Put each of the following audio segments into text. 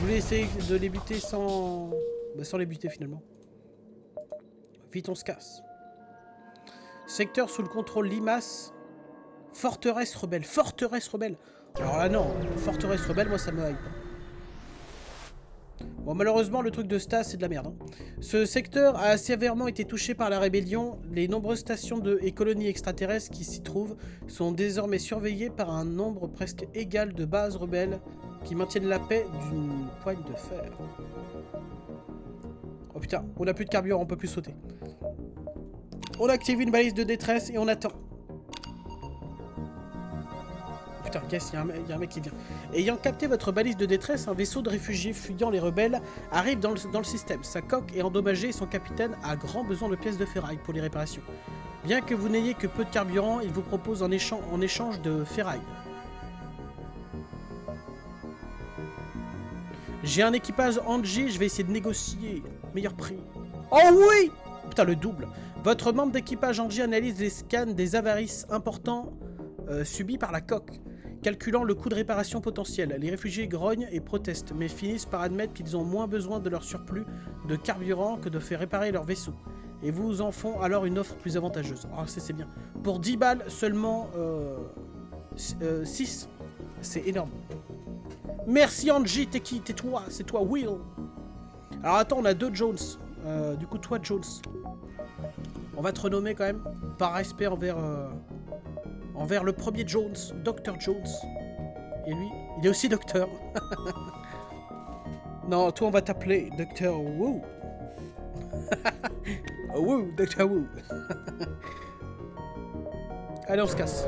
voulais essayer de les buter sans... Bah, sans les buter finalement. Vite, on se casse. Secteur sous le contrôle Limace. Forteresse rebelle. Forteresse rebelle. Alors là, non. Forteresse rebelle, moi, ça me hype. Bon, malheureusement, le truc de Stas, c'est de la merde. Hein. Ce secteur a sévèrement été touché par la rébellion. Les nombreuses stations et colonies extraterrestres qui s'y trouvent sont désormais surveillées par un nombre presque égal de bases rebelles qui maintiennent la paix d'une poigne de fer. Oh putain, on a plus de carburant, on peut plus sauter. On active une balise de détresse et on attend. Putain, qu'est-ce qu'il y a un mec qui vient. Ayant capté votre balise de détresse, un vaisseau de réfugiés fuyant les rebelles arrive dans le système. Sa coque est endommagée et son capitaine a grand besoin de pièces de ferraille pour les réparations. Bien que vous n'ayez que peu de carburant, il vous propose en échange de ferraille. J'ai un équipage Angie, je vais essayer de négocier. Meilleur prix. Oh oui! Putain, le double. Votre membre d'équipage Angie analyse les scans des avarices importants subis par la coque. Calculant le coût de réparation potentiel, les réfugiés grognent et protestent, mais finissent par admettre qu'ils ont moins besoin de leur surplus de carburant que de faire réparer leur vaisseau. Et vous en font alors une offre plus avantageuse. Alors c'est bien. Pour 10 balles, seulement 6. C'est énorme. Merci Angie, t'es qui? T'es toi? C'est toi Will. Alors attends, on a 2 Jones. Du coup, toi Jones. On va te renommer quand même, par respect envers le premier Jones, Dr Jones. Et lui, il est aussi docteur. Non, toi on va t'appeler Dr Wu. Wu, Dr Wu. Allez, on se casse.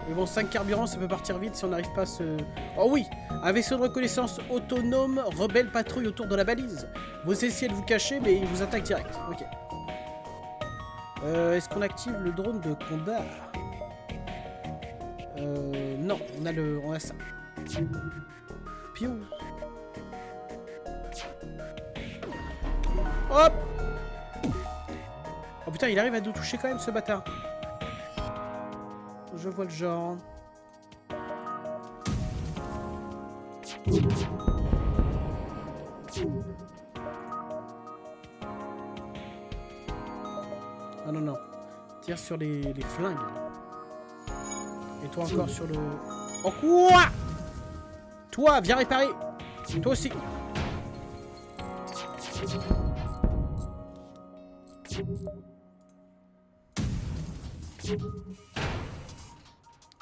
Mais bon, 5 carburants, ça peut partir vite si on n'arrive pas à se... Oh oui! Un vaisseau de reconnaissance autonome rebelle patrouille autour de la balise. Vous essayez de vous cacher, mais il vous attaque direct. Ok. Est-ce qu'on active le drone de combat? Non, on a ça. Piou. Hop! Oh putain, il arrive à nous toucher quand même, ce bâtard. Je vois le genre. Ah non, non. Tire sur les flingues. Et toi encore sur le... Oh quoi? Toi, viens réparer. Toi aussi.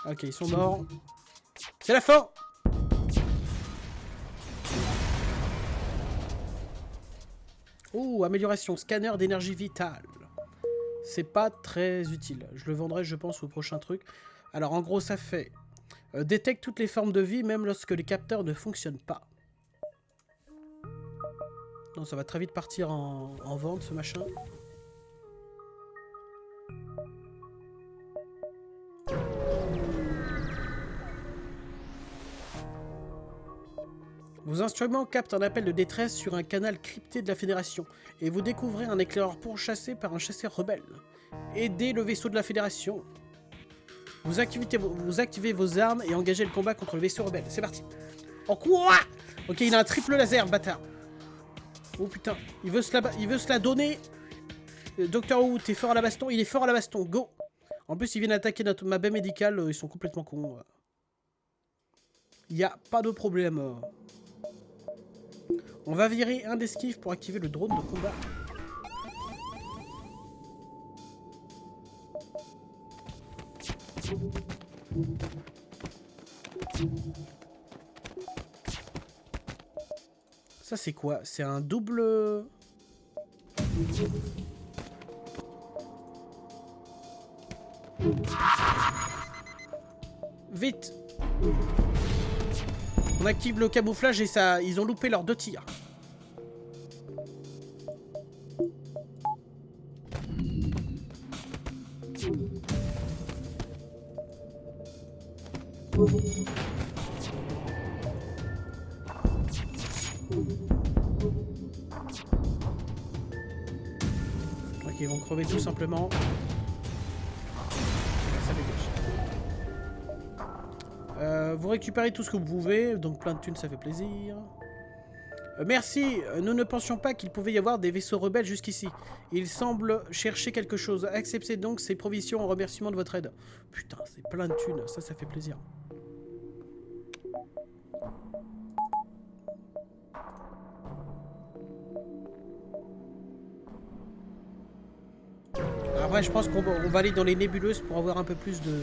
Ok, ils sont morts. C'est la fin. Oh, amélioration. Scanner d'énergie vitale. C'est pas très utile. Je le vendrai, je pense, au prochain truc. Alors, en gros, ça fait... détecte toutes les formes de vie, même lorsque les capteurs ne fonctionnent pas. Non, ça va très vite partir en vente, ce machin. Vos instruments captent un appel de détresse sur un canal crypté de la Fédération, et vous découvrez un éclaireur pourchassé par un chasseur rebelle. Aidez le vaisseau de la Fédération. Vous activez vos armes et engagez le combat contre le vaisseau rebelle. C'est parti. Oh quoi? Ok, il a un triple laser, bâtard. Oh putain, il veut se la donner. Docteur Who, t'es fort à la baston? Il est fort à la baston, go. En plus, ils viennent attaquer ma baie médicale, ils sont complètement cons. Il n'y a pas de problème. On va virer un d'esquive pour activer le drone de combat. Ça c'est quoi? C'est un double... Vite! On active le camouflage et ça, ils ont loupé leurs 2 tirs. Ok, ils vont crever tout simplement. Ça dégage. Vous récupérez tout ce que vous pouvez, donc plein de thunes, ça fait plaisir. Merci, nous ne pensions pas qu'il pouvait y avoir des vaisseaux rebelles jusqu'ici. Il semble chercher quelque chose. Acceptez donc ces provisions en remerciement de votre aide. Putain, c'est plein de thunes, ça fait plaisir. Après, je pense qu'on va aller dans les nébuleuses pour avoir un peu plus de...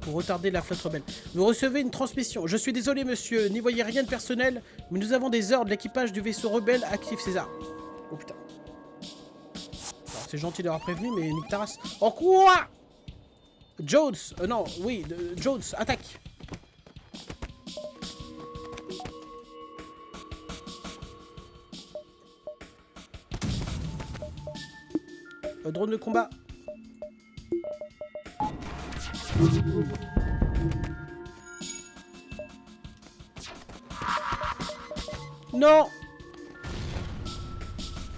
pour retarder la flotte rebelle. Vous recevez une transmission. Je suis désolé, monsieur, n'y voyez rien de personnel, mais nous avons des ordres de l'équipage du vaisseau rebelle Actif César. Oh putain. C'est gentil d'avoir prévenu, mais nique ta race. Oh quoi? Jones, non, oui, Jones, attaque. Drone de combat. Non.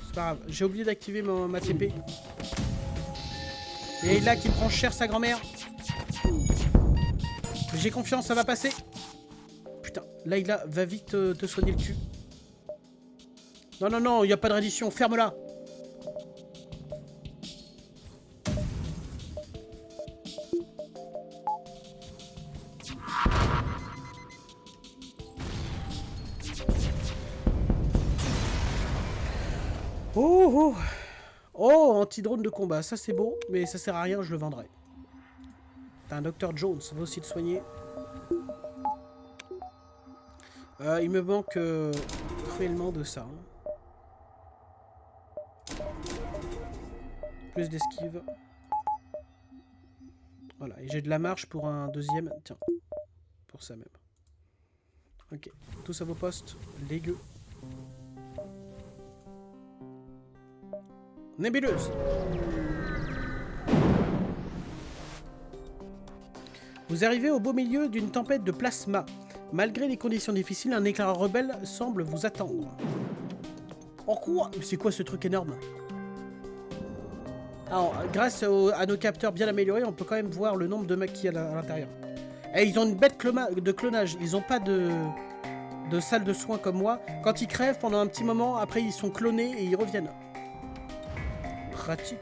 C'est pas grave, j'ai oublié d'activer ma TP. Et là qui me prend cher sa grand-mère. J'ai confiance, ça va passer. Putain, Layla, va vite te soigner le cul. Non, non, non, il n'y a pas de reddition, ferme-la. Oh, oh. Oh, anti-drone de combat, ça c'est beau, mais ça sert à rien, je le vendrai. T'as un Dr Jones, ça va aussi te soigner. Il me manque cruellement de ça. Plus d'esquive. Voilà, et j'ai de la marche pour un deuxième. Tiens, pour ça même. Ok, tous à vos postes, les gueux. Nébuleuse. Vous arrivez au beau milieu d'une tempête de plasma. Malgré les conditions difficiles, un éclaireur rebelle semble vous attendre. Oh quoi? C'est quoi ce truc énorme? Alors, grâce à nos capteurs bien améliorés, on peut quand même voir le nombre de mecs qu'il y a à l'intérieur. Et ils ont une bête de clonage. Ils ont pas de salle de soins comme moi. Quand ils crèvent pendant un petit moment, après ils sont clonés et ils reviennent. Pratique.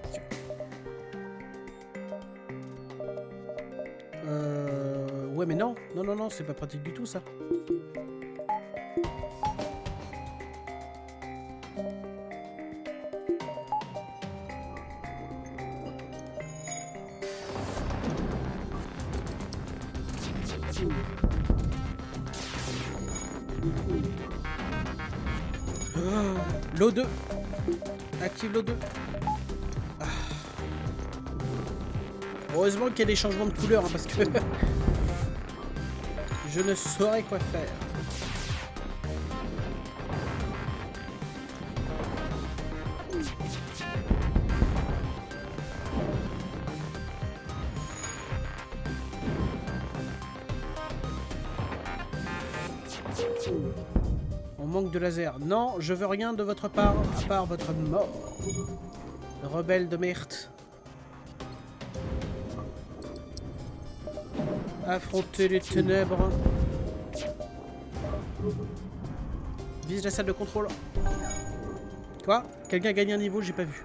Ouais mais non. Non, non, non, c'est pas pratique du tout ça. L'O2. Active l'O2. Ah. Heureusement qu'il y a des changements de couleur, hein, parce que je ne saurais quoi faire. On manque de laser. Non, je veux rien de votre part, à part votre mort. Rebelle de merde. Affronter les ténèbres. Vise la salle de contrôle. Quoi? Quelqu'un a gagné un niveau, j'ai pas vu.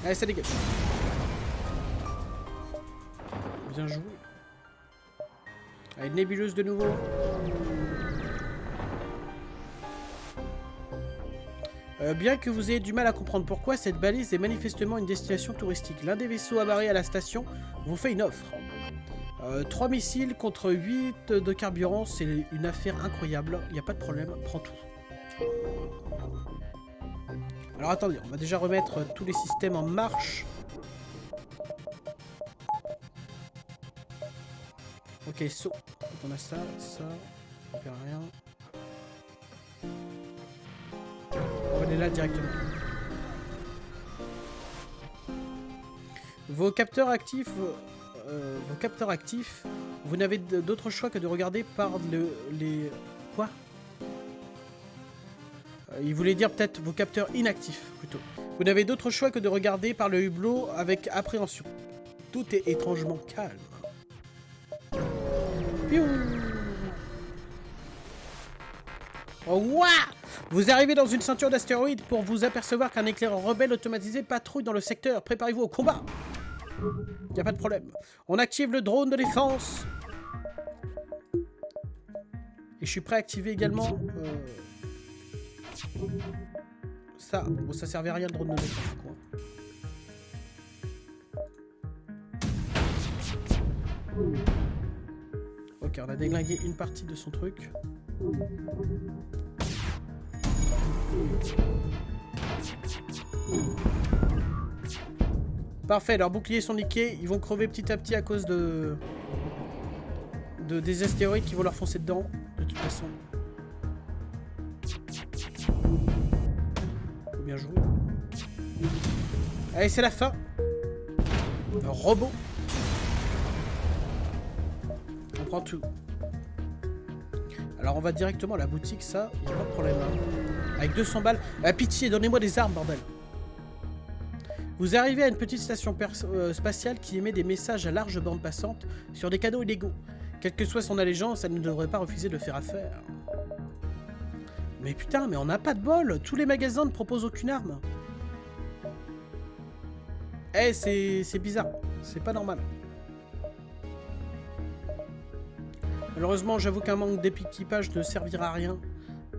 Allez, ça dégage. Bien joué. Allez, nébuleuse de nouveau. Bien que vous ayez du mal à comprendre pourquoi, cette balise est manifestement une destination touristique. L'un des vaisseaux amarrés à la station vous fait une offre. 3 missiles contre 8 de carburant, c'est une affaire incroyable. Il n'y a pas de problème, prends tout. Alors attendez, on va déjà remettre tous les systèmes en marche. Ok, saut. Donc on a ça, ça, on fait rien. On va aller là directement. Vos capteurs actifs, vous n'avez d'autre choix que de regarder par les... Quoi? Il voulait dire peut-être vos capteurs inactifs, plutôt. Vous n'avez d'autre choix que de regarder par le hublot avec appréhension. Tout est étrangement calme. Piou. Oh, ouah! Vous arrivez dans une ceinture d'astéroïdes pour vous apercevoir qu'un éclaireur rebelle automatisé patrouille dans le secteur. Préparez-vous au combat. Y a pas de problème. On active le drone de défense. Et je suis prêt à activer également... ça. Bon, ça servait à rien le drone de défense, quoi. Ok, on a déglingué une partie de son truc. Parfait, leurs boucliers sont niqués. Ils vont crever petit à petit à cause des astéroïdes qui vont leur foncer dedans. De toute façon. Bien joué. Allez, c'est la fin. Un robot. On prend tout. Alors on va directement à la boutique, ça, il n'y a pas de problème. Hein. Avec 200 balles. Pitié, donnez-moi des armes, bordel. Vous arrivez à une petite station spatiale qui émet des messages à large bande passante sur des canaux illégaux. Quelle que soit son allégeance, elle ne devrait pas refuser de faire affaire. Mais putain, mais on n'a pas de bol. Tous les magasins ne proposent aucune arme. Eh, c'est bizarre. C'est pas normal. Malheureusement, j'avoue qu'un manque d'équipage ne servira à rien.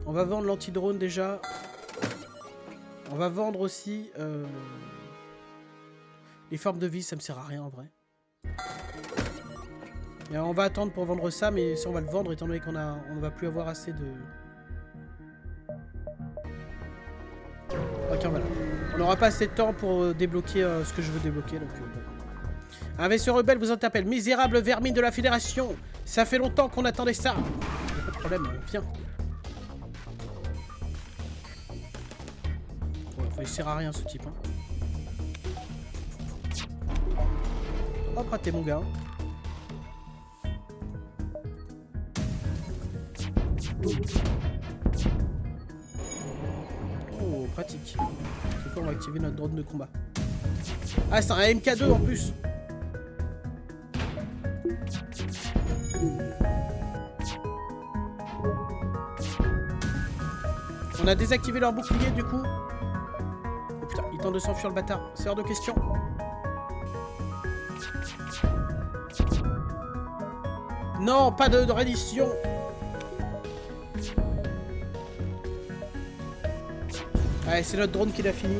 On va vendre l'anti-drone déjà. On va vendre aussi les formes de vie, ça me sert à rien en vrai. Et on va attendre pour vendre ça, mais si on va le vendre, étant donné qu'on ne va plus avoir assez de... Ok, voilà. On n'aura pas assez de temps pour débloquer ce que je veux débloquer, donc bon. Un vaisseau rebelle vous interpelle. Misérable vermine de la Fédération. Ça fait longtemps qu'on attendait ça. Y'a pas de problème, viens. Ouais, enfin, il sert à rien ce type. Hein. Hop, raté mon gars. Oh, pratique. C'est quoi, on va activer notre drone de combat. Ah, c'est un MK2 en plus. On a désactivé leur bouclier du coup. Oh putain, il tente de s'enfuir le bâtard. C'est hors de question. Non, pas de reddition. Allez, c'est notre drone qui l'a fini.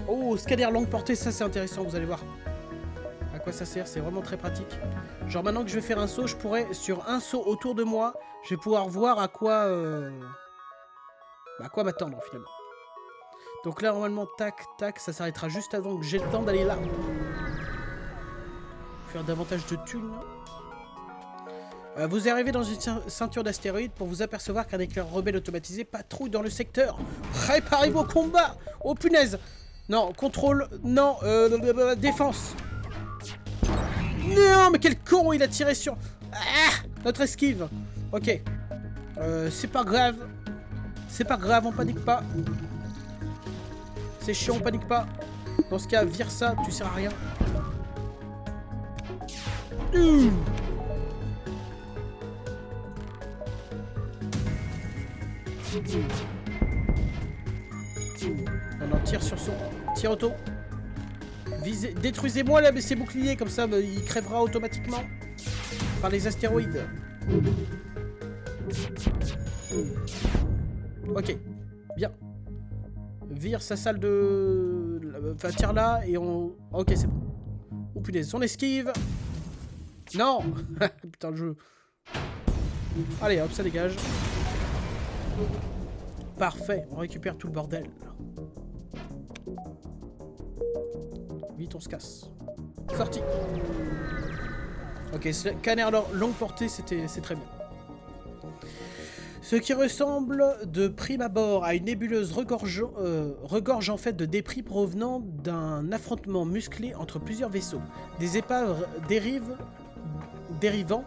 Oh, scanner longue portée, ça c'est intéressant, vous allez voir. À quoi ça sert, c'est vraiment très pratique. Genre maintenant que je vais faire un saut, je pourrais, sur un saut autour de moi, je vais pouvoir voir à quoi m'attendre finalement. Donc là normalement, tac, tac, ça s'arrêtera juste avant que j'ai le temps d'aller là. Faire davantage de thunes. Vous arrivez dans une ceinture d'astéroïdes pour vous apercevoir qu'un éclair rebelle automatisé patrouille dans le secteur. Préparez-vous au combat. Oh punaise. Non, contrôle, non, défense. Non, mais quel con, il a tiré sur... Ah, notre esquive. Ok. C'est pas grave. C'est pas grave, on panique pas. C'est chiant, on panique pas. Dans ce cas, vire ça, tu sers à rien. On en tire sur son... Tire auto. Détruisez-moi là, mais ces boucliers, comme ça, il crèvera automatiquement par les astéroïdes. Ok, bien. Vire sa salle de... Enfin, tire là et on... Ok, c'est bon. Oh punaise, on esquive. Non. Putain, le jeu. Allez, hop, ça dégage. Parfait, on récupère tout le bordel. Vite, on se casse. Sorti. Ok, scanner longue portée, c'est très bien. Ce qui ressemble de prime abord à une nébuleuse regorge en fait de débris provenant d'un affrontement musclé entre plusieurs vaisseaux. Des épaves dérivant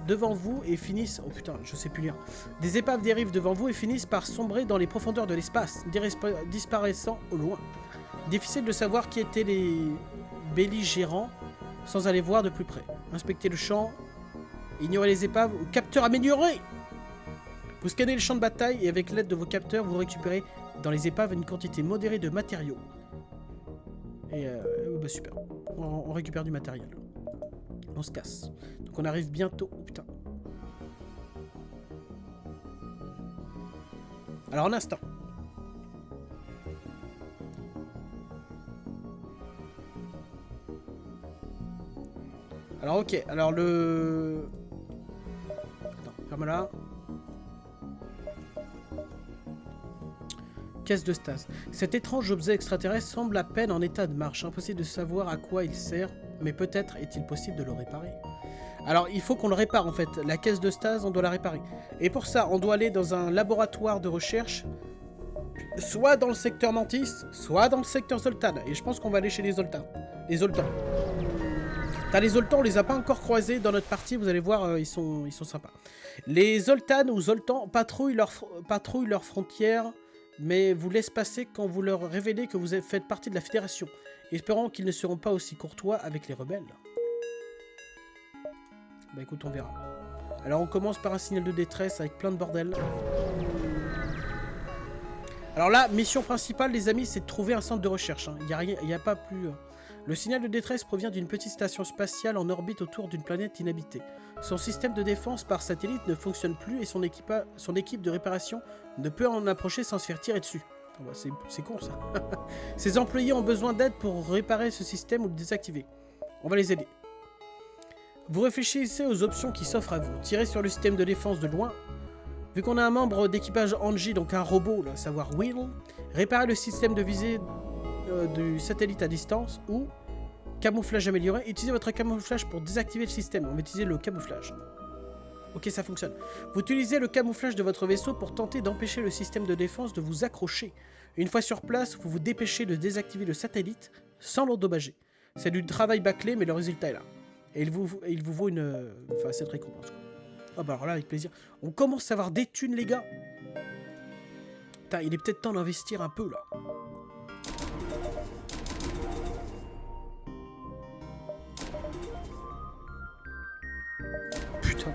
devant vous et finissent... Oh putain, je sais plus lire. Des épaves dérivent devant vous et finissent par sombrer dans les profondeurs de l'espace, disparaissant au loin. Difficile de savoir qui étaient les belligérants sans aller voir de plus près. Inspectez le champ, ignorez les épaves ou capteurs améliorés. Vous scannez le champ de bataille et avec l'aide de vos capteurs, vous récupérez dans les épaves une quantité modérée de matériaux. Et bah super, on récupère du matériel. On se casse. Donc on arrive bientôt. Oh, putain. Alors un instant. Alors ok, alors le... Attends, ferme-la. Caisse de stase. Cet étrange objet extraterrestre semble à peine en état de marche. Impossible de savoir à quoi il sert, mais peut-être est-il possible de le réparer. Alors il faut qu'on le répare en fait. La caisse de stase, on doit la réparer. Et pour ça, on doit aller dans un laboratoire de recherche, soit dans le secteur Mantis, soit dans le secteur Zoltan. Et je pense qu'on va aller chez les Zoltans. Les Zoltans. Les Zoltans, on les a pas encore croisés dans notre partie, vous allez voir, ils sont sympas. Les Zoltan ou Zoltans patrouillent leurs frontières, mais vous laissent passer quand vous leur révélez que vous faites partie de la Fédération, espérant qu'ils ne seront pas aussi courtois avec les rebelles. Bah écoute, on verra. Alors on commence par un signal de détresse avec plein de bordel. Alors là, mission principale, les amis, c'est de trouver un centre de recherche. Hein. Il n'y a pas plus... Le signal de détresse provient d'une petite station spatiale en orbite autour d'une planète inhabitée. Son système de défense par satellite ne fonctionne plus et son équipe de réparation ne peut en approcher sans se faire tirer dessus. Oh bah c'est con ça. Ses employés ont besoin d'aide pour réparer ce système ou le désactiver. On va les aider. Vous réfléchissez aux options qui s'offrent à vous. Tirez sur le système de défense de loin. Vu qu'on a un membre d'équipage Angie, donc un robot, là, à savoir Will, réparez le système de visée du satellite à distance ou camouflage amélioré. Utilisez votre camouflage pour désactiver le système. On va utiliser le camouflage. Ok, ça fonctionne. Vous utilisez le camouflage de votre vaisseau pour tenter d'empêcher le système de défense de vous accrocher. Une fois sur place, vous vous dépêchez de désactiver le satellite sans l'endommager. C'est du travail bâclé, mais le résultat est là. Et il vous vaut cette récompense. Ah bah alors là, avec plaisir. On commence à avoir des thunes, les gars. Putain, il est peut-être temps d'investir un peu, là. Putain.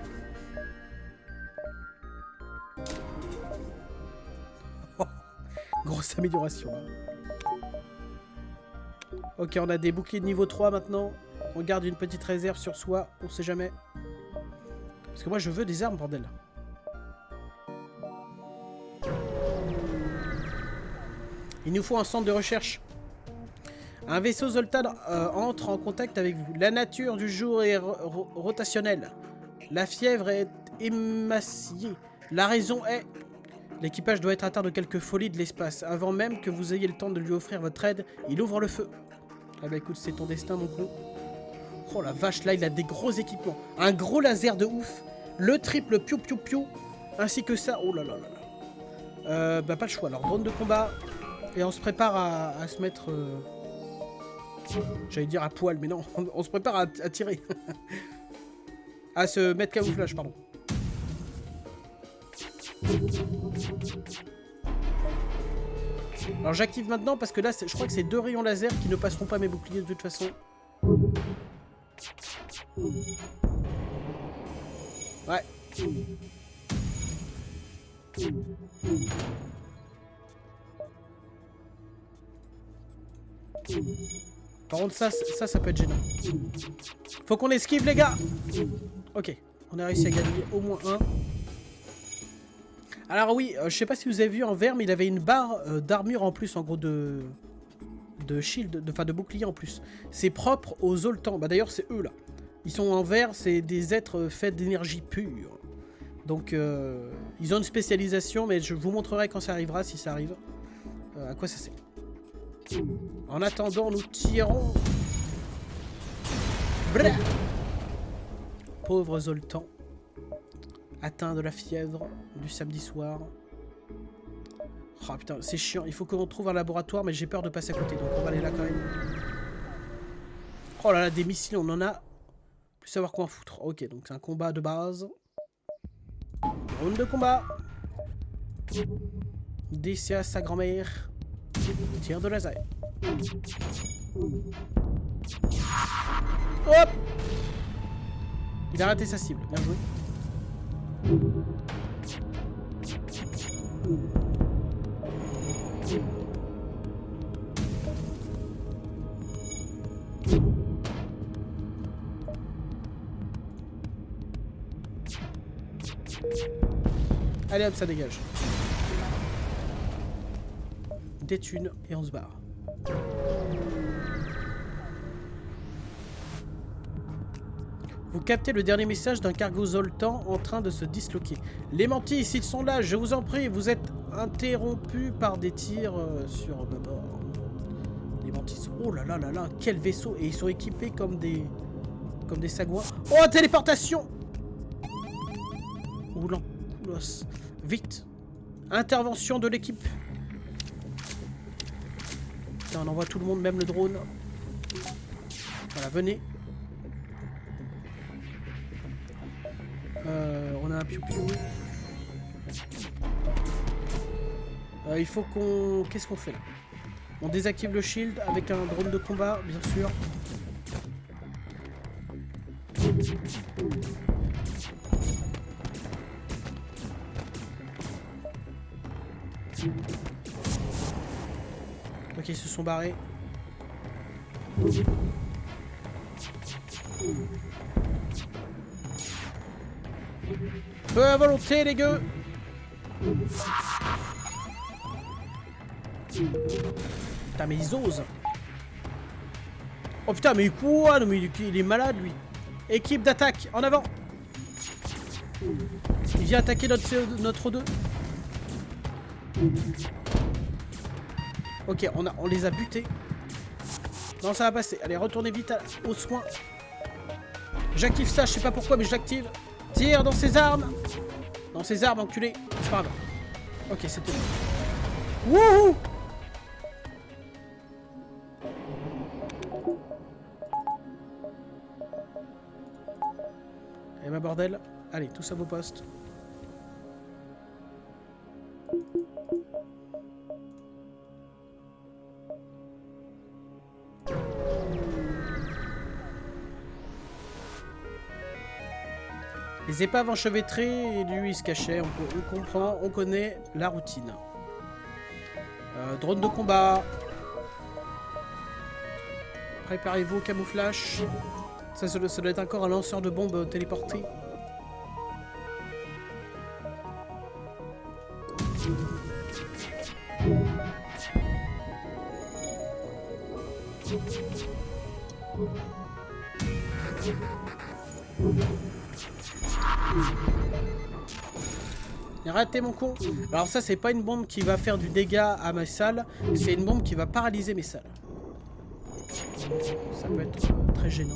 Grosse amélioration. Ok, on a des boucliers de niveau 3 maintenant. On garde une petite réserve sur soi, on sait jamais. Parce que moi je veux des armes, bordel. Il nous faut un centre de recherche. Un vaisseau Zoltan entre en contact avec vous. La nature du jour est rotationnelle. La fièvre est émaciée. La raison est... L'équipage doit être atteint de quelque folie de l'espace. Avant même que vous ayez le temps de lui offrir votre aide, il ouvre le feu. Ah bah écoute, c'est ton destin mon clou. Oh la vache, là il a des gros équipements. Un gros laser de ouf. Le triple piou piou piou. Ainsi que ça. Oh là là là là. Bah pas le choix. Alors drone de combat. Et on se prépare à se mettre... J'allais dire à poil, mais non. On se prépare à tirer. À se mettre camouflage, pardon. Alors j'active maintenant parce que là, je crois que c'est 2 rayons laser qui ne passeront pas mes boucliers de toute façon. Ouais. Par contre ça peut être gênant. Faut qu'on esquive les gars. Ok, on a réussi à gagner au moins un. Alors oui, je sais pas si vous avez vu en vert, mais il avait une barre d'armure en plus, en gros de shield, de bouclier en plus. C'est propre aux Zoltans. Bah d'ailleurs c'est eux là. Ils sont en vert, c'est des êtres faits d'énergie pure. Donc ils ont une spécialisation, mais je vous montrerai quand ça arrivera, si ça arrive. À quoi ça sert. En attendant, nous tirons. Blah. Pauvre Zoltan. Atteint de la fièvre du samedi soir. Oh putain, c'est chiant. Il faut qu'on trouve un laboratoire, mais j'ai peur de passer à côté. Donc on va aller là quand même. Oh là là, des missiles, on en a. Plus savoir quoi en foutre. Ok, donc c'est un combat de base. Drone de combat. DC à sa grand-mère. Tir de laser. Hop! Il a raté sa cible. Bien joué. Allez hop, ça dégage. Des thunes et on se barre. Vous captez le dernier message d'un cargo Zoltan en train de se disloquer. Les mantis, s'ils sont là, je vous en prie, vous êtes interrompus par des tirs sur bâbord. Les mantis. Oh là là là là, quel vaisseau! Et ils sont équipés comme des sagouins. Oh, téléportation! Oh l'encoulos. Vite! Intervention de l'équipe. Putain, on envoie tout le monde, même le drone. Voilà, venez. On a un piou-piou. Il faut qu'on... Qu'est-ce qu'on fait là? On désactive le shield avec un drone de combat, bien sûr. Ok, ils se sont barrés. Feu à volonté, les gueux! Putain, mais ils osent! Oh putain, mais quoi? Non, mais il est malade, lui! Équipe d'attaque, en avant! Il vient attaquer notre 2. Ok, on les a butés. Non, ça va passer. Allez, retournez vite aux soins. J'active ça, je sais pas pourquoi, mais je l'active. Tire dans ses armes. Dans ses armes, enculé. C'est pas grave. Ok, c'était bon. Wouhou! Eh ben bordel. Allez, tous à vos postes. Les épaves enchevêtrées, et lui il se cachait, on comprend, on connaît la routine. Drone de combat. Préparez-vous au camouflage. Ça doit être encore un lanceur de bombes téléporté. J'ai raté mon con. Alors ça c'est pas une bombe qui va faire du dégât à mes salles, c'est une bombe qui va paralyser mes salles. Ça peut être très gênant.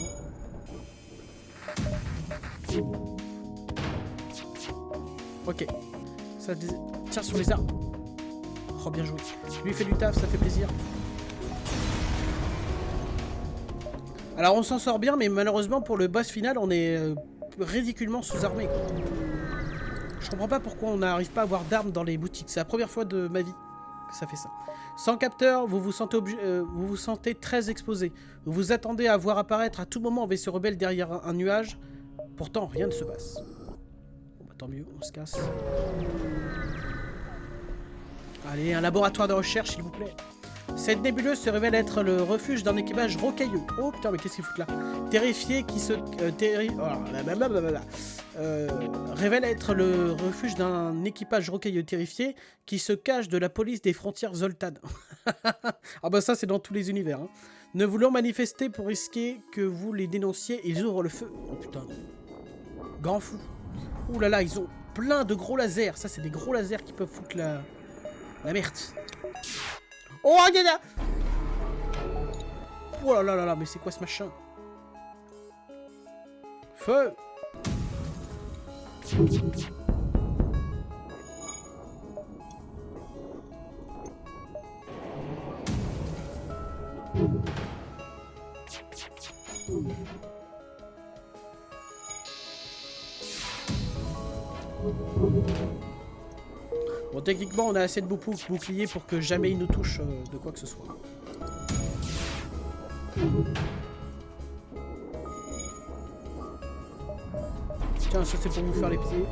Ok. Ça tire sur les arbres. Oh bien joué. Lui fait du taf, ça fait plaisir. Alors on s'en sort bien, mais malheureusement pour le boss final on est ridiculement sous-armé. Je comprends pas pourquoi on n'arrive pas à avoir d'armes dans les boutiques. C'est la première fois de ma vie que ça fait ça. Sans capteur, vous vous sentez très exposé. Vous vous attendez à voir apparaître à tout moment un vaisseau rebelle derrière un nuage. Pourtant, rien ne se passe. Bon bah tant mieux, on se casse. Allez, un laboratoire de recherche, s'il vous plaît. Cette nébuleuse se révèle être le refuge d'un équipage rocailleux. Oh putain, mais qu'est-ce qu'il fout là? Terrifié qui se... révèle être le refuge d'un équipage rocailleux terrifié qui se cache de la police des frontières Zoltan. Ah bah ça c'est dans tous les univers. Hein. Ne voulant manifester pour risquer que vous les dénonciez, ils ouvrent le feu. Oh putain. Grand fou. Ouh là là, ils ont plein de gros lasers. Ça c'est des gros lasers qui peuvent foutre la merde. Oh regarde. Oh là là là là, mais c'est quoi ce machin? Feu. Bon, techniquement, on a assez de boucliers pour que jamais il nous touche de quoi que ce soit. Tiens, ça c'est pour vous faire les pieds.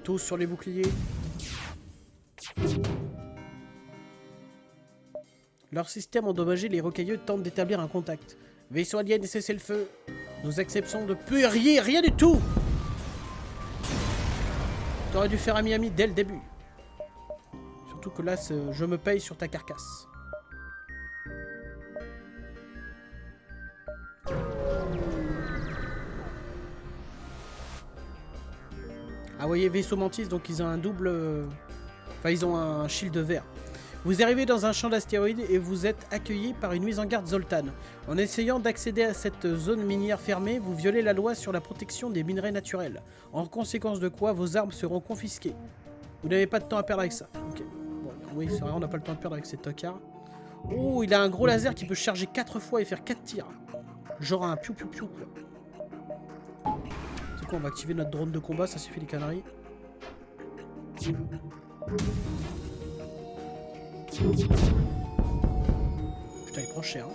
Tous sur les boucliers. Leur système endommagé, les rocailleux tentent d'établir un contact. Vaisseau alien, cessez le feu. Nous acceptons de plus rien du tout. T'aurais dû faire ami-ami dès le début. Surtout que là, je me paye sur ta carcasse. Ah, vous voyez, vaisseau mantis, donc ils ont un double... Enfin, ils ont un shield vert. Vous arrivez dans un champ d'astéroïdes et vous êtes accueilli par une mise en garde Zoltan. En essayant d'accéder à cette zone minière fermée, vous violez la loi sur la protection des minerais naturels. En conséquence de quoi, vos armes seront confisquées. Vous n'avez pas de temps à perdre avec ça. Ok. Bon, oui, c'est vrai, on n'a pas le temps de perdre avec ces tocards. Oh, il a un gros laser qui peut charger 4 fois et faire 4 tirs. Genre un piou-piou-piou. C'est quoi, on va activer notre drone de combat, ça suffit les conneries. Putain, il prend cher.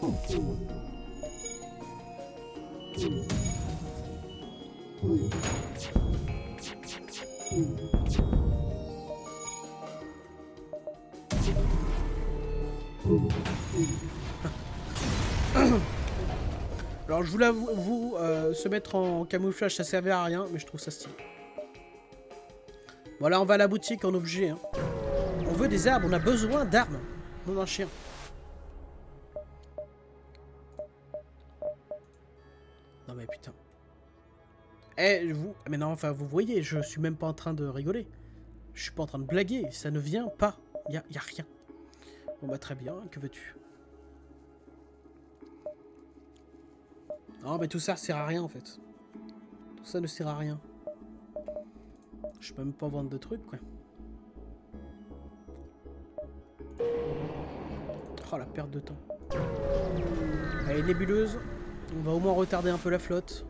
Alors je voulais vous se mettre en camouflage, ça servait à rien, mais je trouve ça stylé. Voilà, on va à la boutique en objet. Hein. On veut des armes, on a besoin d'armes. Non, un chien. Non mais putain. Eh, vous... Mais non, enfin, vous voyez, je suis même pas en train de rigoler. Je suis pas en train de blaguer, ça ne vient pas. Y a rien. Bon bah très bien, que veux-tu? Non mais tout ça sert à rien en fait. Tout ça ne sert à rien. Je peux même pas vendre de trucs quoi. Oh la perte de temps. Allez, nébuleuse. On va au moins retarder un peu la flotte.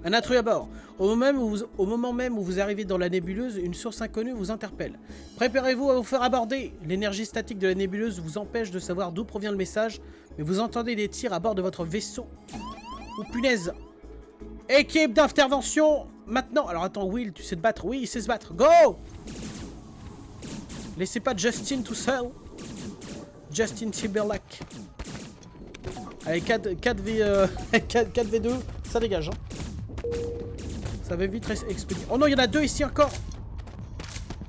Un intrus à bord. Au moment même où vous arrivez dans la nébuleuse, une source inconnue vous interpelle. Préparez-vous à vous faire aborder. L'énergie statique de la nébuleuse vous empêche de savoir d'où provient le message, mais vous entendez des tirs à bord de votre vaisseau. Oh punaise. Équipe d'intervention maintenant. Alors attends, Will, tu sais te battre? Oui, il sait se battre. Go. Laissez pas Justin tout seul. Justin Timberlake. Allez, 4v2, ça dégage. Hein. Ça va vite expédier. Oh non, il y en a deux ici encore.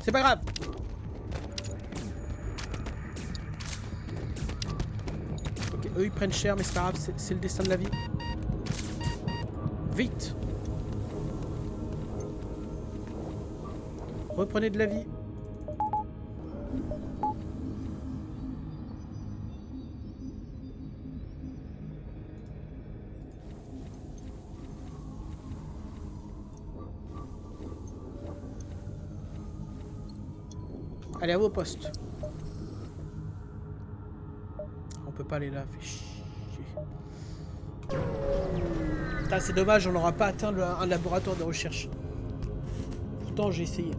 C'est pas grave. Ok, eux ils prennent cher, mais c'est pas grave, c'est le destin de la vie. Vite. Reprenez de la vie. Allez, à vos postes. On peut pas aller là, fait chier. Putain, c'est dommage, on n'aura pas atteint un laboratoire de recherche. Pourtant, j'ai essayé.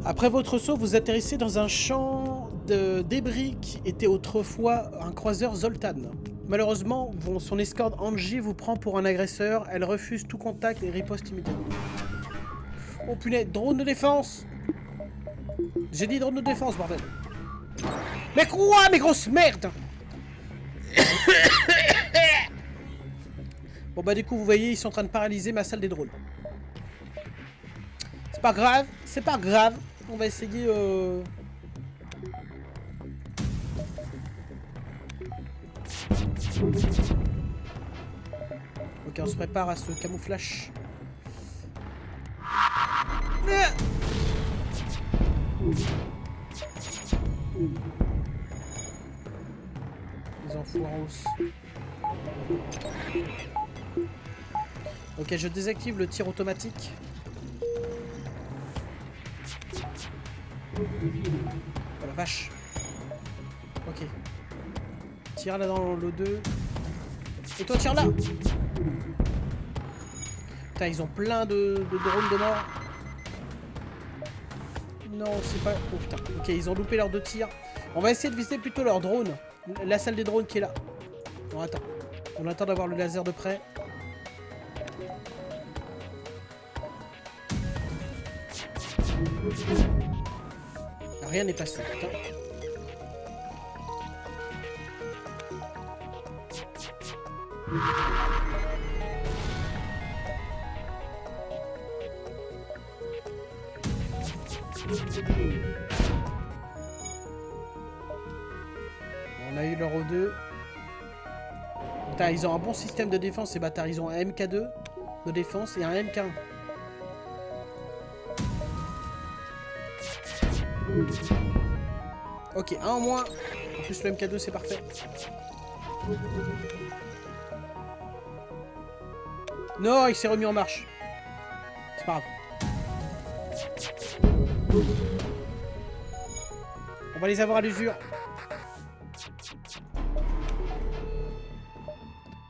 Après votre saut, vous atterrissez dans un champ de débris qui était autrefois un croiseur Zoltan. Malheureusement, son escorte Angie vous prend pour un agresseur. Elle refuse tout contact et riposte immédiatement. Oh punaise, drone de défense! J'ai dit drone de défense, bordel. Mais quoi, mes grosses merdes! Bon bah du coup, vous voyez, ils sont en train de paralyser ma salle des drones. C'est pas grave, c'est pas grave. On va essayer... Ok, on se prépare à ce camouflage. Les enfoiros. Ok, je désactive le tir automatique. Oh la vache. Ok. Tire là dans l'O2. Et toi, tire là. Putain, ils ont plein de drones de mort. Non, c'est pas... Oh putain. Ok, ils ont loupé leurs 2 tirs. On va essayer de viser plutôt leur drone. La salle des drones qui est là. Bon, attends. On attend d'avoir le laser de près. Rien n'est passé, putain. On a eu l'Euro 2. Putain, ils ont un bon système de défense, ces bâtards. Ils ont un MK2 de défense et un MK1. Ok, un en moins. En plus, le MK2, c'est parfait. Non, il s'est remis en marche. C'est pas grave. On va les avoir à l'usure.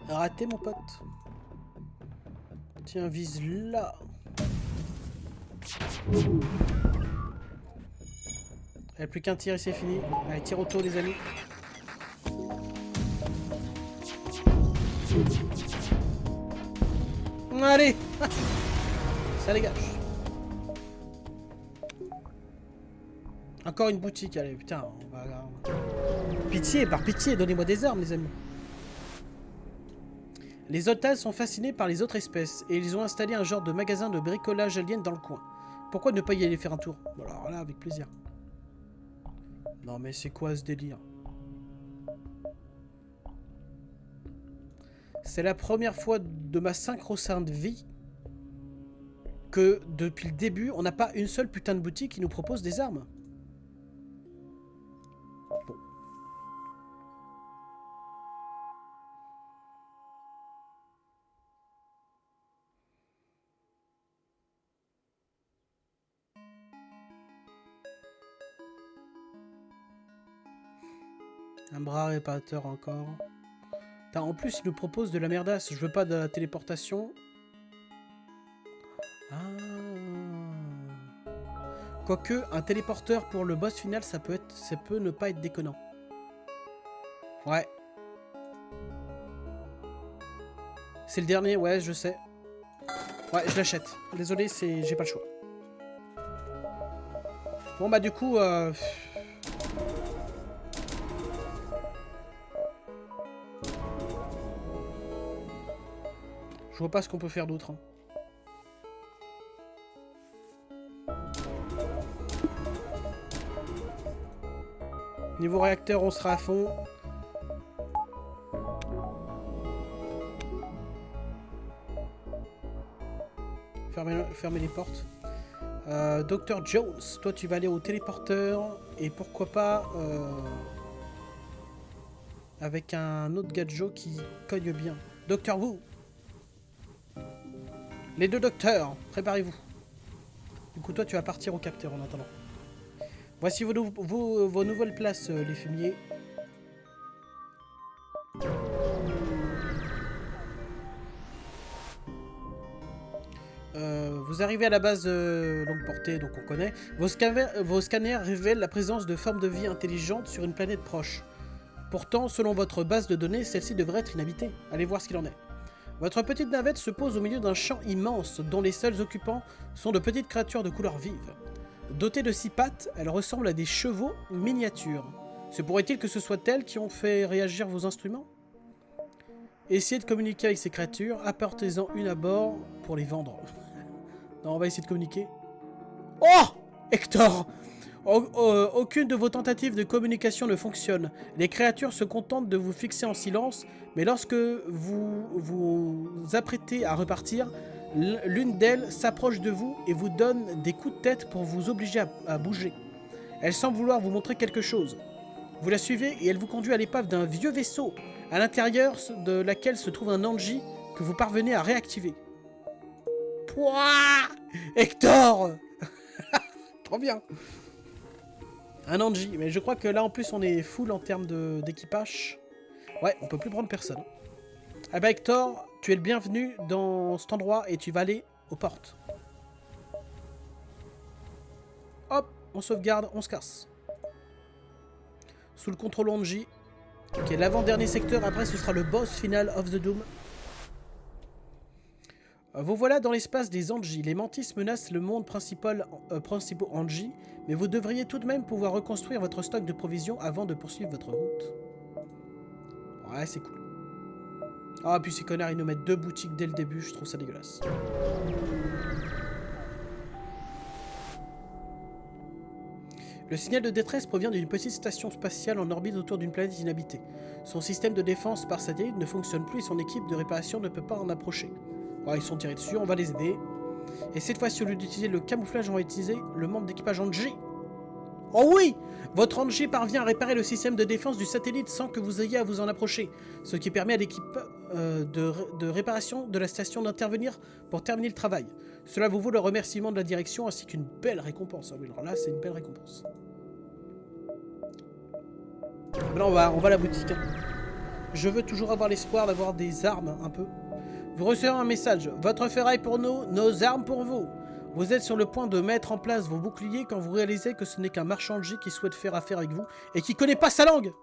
Raté, mon pote. Tiens, vise là. Il n'y a plus qu'un tir et c'est fini. Allez, tir auto, les amis. Allez. Ça dégage. Encore une boutique, allez, putain. On va... Pitié, par pitié, donnez-moi des armes, les amis. Les otages sont fascinés par les autres espèces et ils ont installé un genre de magasin de bricolage alien dans le coin. Pourquoi ne pas y aller faire un tour? Bon, alors là, avec plaisir. Non mais c'est quoi ce délire? C'est la première fois de ma synchro-sainte vie que depuis le début, on n'a pas une seule putain de boutique qui nous propose des armes. Bon. Un bras réparateur encore. Putain, en plus, il nous propose de la merdasse. Je veux pas de la téléportation. Ah. Quoique, un téléporteur pour le boss final, ça peut ne pas être déconnant. Ouais. C'est le dernier, ouais, je sais. Ouais, je l'achète. Désolé, j'ai pas le choix. Bon, bah du coup... Je vois pas ce qu'on peut faire d'autre. Hein. Niveau réacteur, on sera à fond. Fermez les portes. Dr Jones, toi tu vas aller au téléporteur. Et pourquoi pas... avec un autre gadget qui cogne bien. Dr Wu. Les 2 docteurs, préparez-vous. Du coup, toi, tu vas partir au capteur en attendant. Voici vos nouvelles places, les fumiers. Vous arrivez à la base longue portée, donc on connaît. Vos scanners révèlent la présence de formes de vie intelligentes sur une planète proche. Pourtant, selon votre base de données, celle-ci devrait être inhabitée. Allez voir ce qu'il en est. Votre petite navette se pose au milieu d'un champ immense dont les seuls occupants sont de petites créatures de couleur vive. Dotées de 6 pattes, elles ressemblent à des chevaux miniatures. Se pourrait-il que ce soit elles qui ont fait réagir vos instruments? Essayez de communiquer avec ces créatures, apportez-en une à bord pour les vendre. Non, on va essayer de communiquer. Oh Hector! Aucune de vos tentatives de communication ne fonctionne. Les créatures se contentent de vous fixer en silence, mais lorsque vous vous apprêtez à repartir, l'une d'elles s'approche de vous et vous donne des coups de tête pour vous obliger à bouger. Elle semble vouloir vous montrer quelque chose. Vous la suivez et elle vous conduit à l'épave d'un vieux vaisseau, à l'intérieur de laquelle se trouve un Anji que vous parvenez à réactiver. Pouah Hector Trop bien. Un Anji, mais je crois que là en plus on est full en termes d'équipage. Ouais, on peut plus prendre personne. Ah bah Hector, tu es le bienvenu dans cet endroit et tu vas aller aux portes. Hop, on sauvegarde, on se casse. Sous le contrôle Anji. Ok, l'avant-dernier secteur, après ce sera le boss final of the Doom. Vous voilà dans l'espace des Anji. Les mantis menacent le monde principal Anji, mais vous devriez tout de même pouvoir reconstruire votre stock de provisions avant de poursuivre votre route. Ouais, c'est cool. Ah, puis ces connards, ils nous mettent 2 boutiques dès le début, je trouve ça dégueulasse. Le signal de détresse provient d'une petite station spatiale en orbite autour d'une planète inhabitée. Son système de défense par satellite ne fonctionne plus et son équipe de réparation ne peut pas en approcher. Oh, ils sont tirés dessus, on va les aider. Et cette fois-ci, au lieu d'utiliser le camouflage, on va utiliser le membre d'équipage Anji. Oh oui! Votre Anji parvient à réparer le système de défense du satellite sans que vous ayez à vous en approcher, ce qui permet à l'équipe de réparation de la station d'intervenir pour terminer le travail. Cela vous vaut le remerciement de la direction ainsi qu'une belle récompense. Ah oui, alors là, c'est une belle récompense. Maintenant, on va à la boutique. Je veux toujours avoir l'espoir d'avoir des armes, un peu. Vous recevez un message. Votre ferraille pour nous, nos armes pour vous. Vous êtes sur le point de mettre en place vos boucliers quand vous réalisez que ce n'est qu'un marchand J qui souhaite faire affaire avec vous et qui connaît pas sa langue.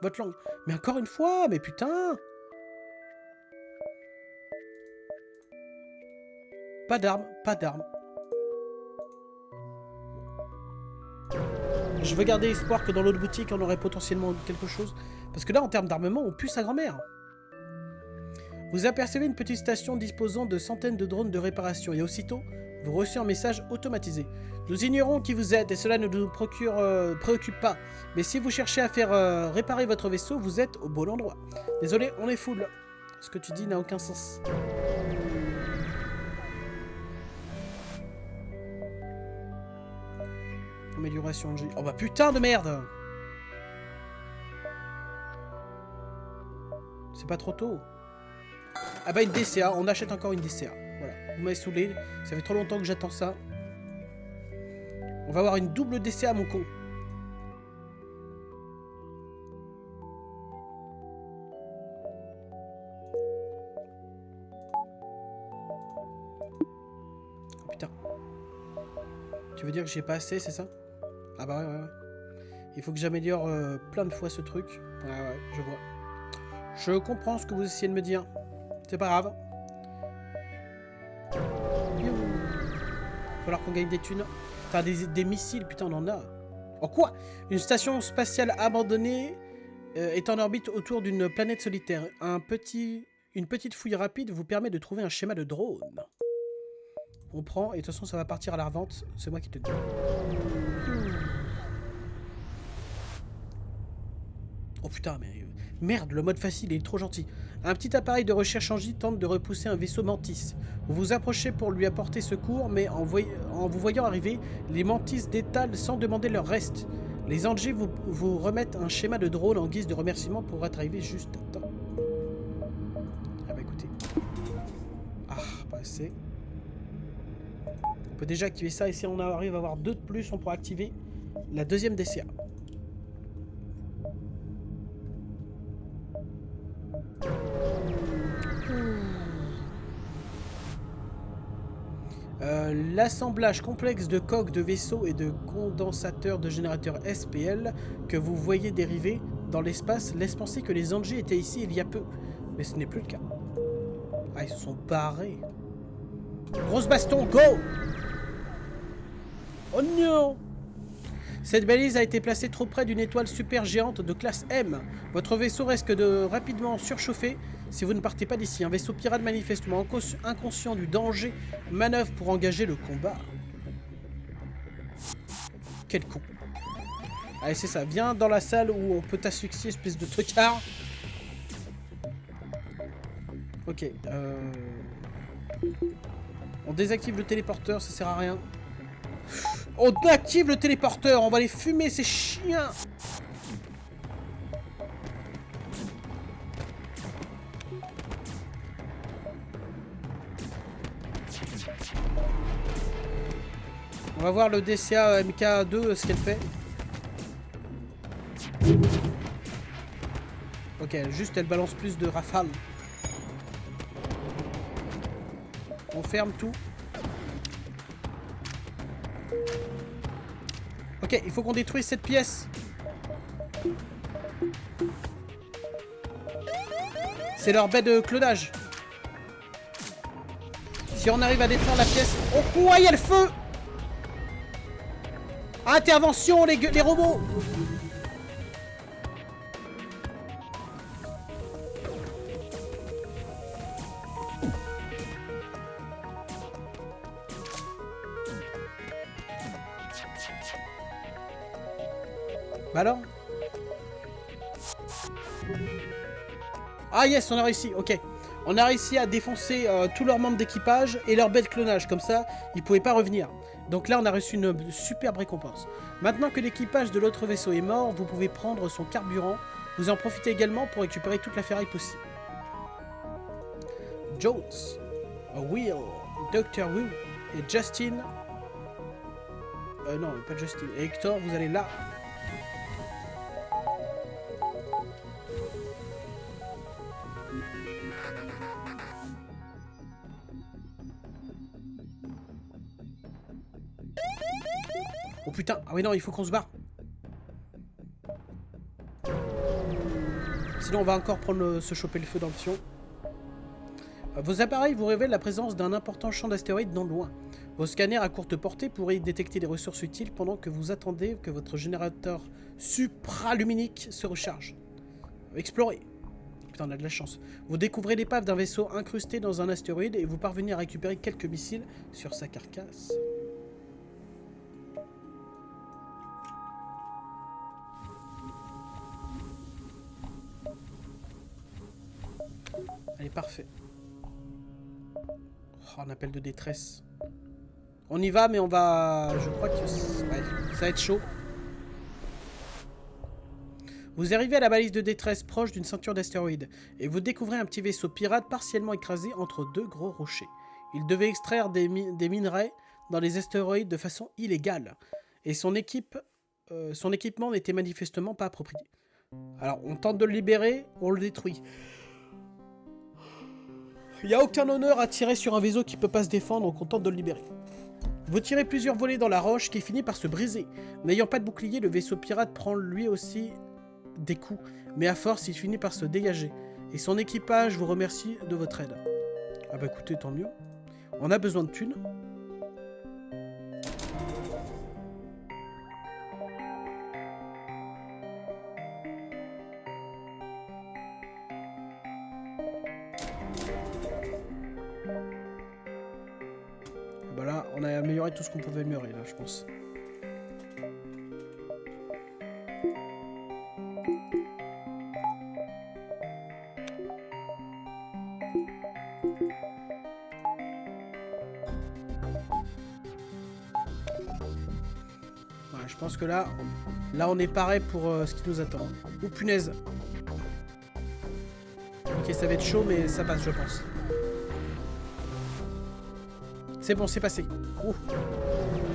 Votre langue. Mais encore une fois, mais putain. Pas d'armes, pas d'armes. Je veux garder espoir que dans l'autre boutique, on aurait potentiellement quelque chose. Parce que là, en termes d'armement, on pue sa grand-mère. Vous apercevez une petite station disposant de centaines de drones de réparation et aussitôt, vous recevez un message automatisé. Nous ignorons qui vous êtes et cela ne nous préoccupe pas. Mais si vous cherchez à faire réparer votre vaisseau, vous êtes au bon endroit. Désolé, on est full. Ce que tu dis n'a aucun sens. Amélioration de J. Oh bah putain de merde! C'est pas trop tôt. Ah bah une DCA, on achète encore une DCA. Voilà, vous m'avez saoulé, ça fait trop longtemps que j'attends ça. On va avoir une double DCA mon con. Oh putain. Tu veux dire que j'ai pas assez, c'est ça? Ah bah ouais. Il faut que j'améliore plein de fois ce truc. Ouais, je vois. Je comprends ce que vous essayez de me dire. C'est pas grave. Il va falloir qu'on gagne des thunes. T'as des missiles, putain, on en a. Oh quoi? Une station spatiale abandonnée est en orbite autour d'une planète solitaire. Une petite fouille rapide vous permet de trouver un schéma de drone. On prend, et de toute façon, ça va partir à la revente. C'est moi qui te le dis. Oh putain, mais... Merde, le mode facile, il est trop gentil. Un petit appareil de recherche en J tente de repousser un vaisseau mantis. Vous vous approchez pour lui apporter secours, mais en vous voyant arriver, les mantis détalent sans demander leur reste. Les Anji vous remettent un schéma de drone en guise de remerciement pour être arrivé juste à temps. Ah bah écoutez. Ah, pas assez. On peut déjà activer ça, et si on arrive à avoir 2 de plus, on pourra activer la deuxième DCA. L'assemblage complexe de coques de vaisseaux et de condensateurs de générateurs SPL que vous voyez dériver dans l'espace laisse penser que les Anji étaient ici il y a peu. Mais ce n'est plus le cas. Ah, ils se sont barrés. Grosse baston, go! Oh non! Cette balise a été placée trop près d'une étoile super géante de classe M. Votre vaisseau risque de rapidement surchauffer si vous ne partez pas d'ici. Un vaisseau pirate manifestement inconscient du danger manœuvre pour engager le combat. Quel con. Allez, c'est ça. Viens dans la salle où on peut t'asphyxier, espèce de trucard. Ok. On désactive le téléporteur, ça sert à rien. On active le téléporteur, on va les fumer ces chiens. On va voir le DCA MK2 ce qu'elle fait. Ok, juste elle balance plus de rafales. On ferme tout. Ok, il faut qu'on détruise cette pièce. C'est leur baie de clonage. Si on arrive à détruire la pièce... Oh, quoi, il y a le feu! Intervention, les robots! Bah alors? Ah yes, on a réussi, ok. On a réussi à défoncer tous leurs membres d'équipage et leur bête clonage, comme ça, ils pouvaient pas revenir. Donc là, on a reçu une superbe récompense. Maintenant que l'équipage de l'autre vaisseau est mort, vous pouvez prendre son carburant. Vous en profitez également pour récupérer toute la ferraille possible. Jones, Will, Dr. Wu et Justin... non, pas Justin. Et Hector, vous allez là. Oh putain, ah oui non, il faut qu'on se barre. Sinon on va encore se choper le feu dans le fion. Vos appareils vous révèlent la présence d'un important champ d'astéroïdes non loin. Vos scanners à courte portée pourraient y détecter des ressources utiles pendant que vous attendez que votre générateur supraluminique se recharge. Explorez. Putain, on a de la chance. Vous découvrez l'épave d'un vaisseau incrusté dans un astéroïde et vous parvenez à récupérer quelques missiles sur sa carcasse. Allez, parfait. Oh, un appel de détresse. On y va, mais on va... Je crois que... Ouais, ça va être chaud. Vous arrivez à la balise de détresse proche d'une ceinture d'astéroïdes, et vous découvrez un petit vaisseau pirate partiellement écrasé entre deux gros rochers. Il devait extraire des minerais dans les astéroïdes de façon illégale, et son équipement n'était manifestement pas approprié. Alors, on tente de le libérer, on le détruit. Il n'y a aucun honneur à tirer sur un vaisseau qui ne peut pas se défendre, donc on tente de le libérer. Vous tirez plusieurs volets dans la roche qui finit par se briser. N'ayant pas de bouclier, le vaisseau pirate prend lui aussi des coups, mais à force, il finit par se dégager. Et son équipage vous remercie de votre aide. Ah bah écoutez, tant mieux. On a besoin de thunes. Bah là, on a amélioré tout ce qu'on pouvait améliorer, là, je pense. Ouais, je pense que là on est paré pour ce qui nous attend. Oh punaise. Ok, ça va être chaud, mais ça passe, je pense. C'est bon, c'est passé. Ouh.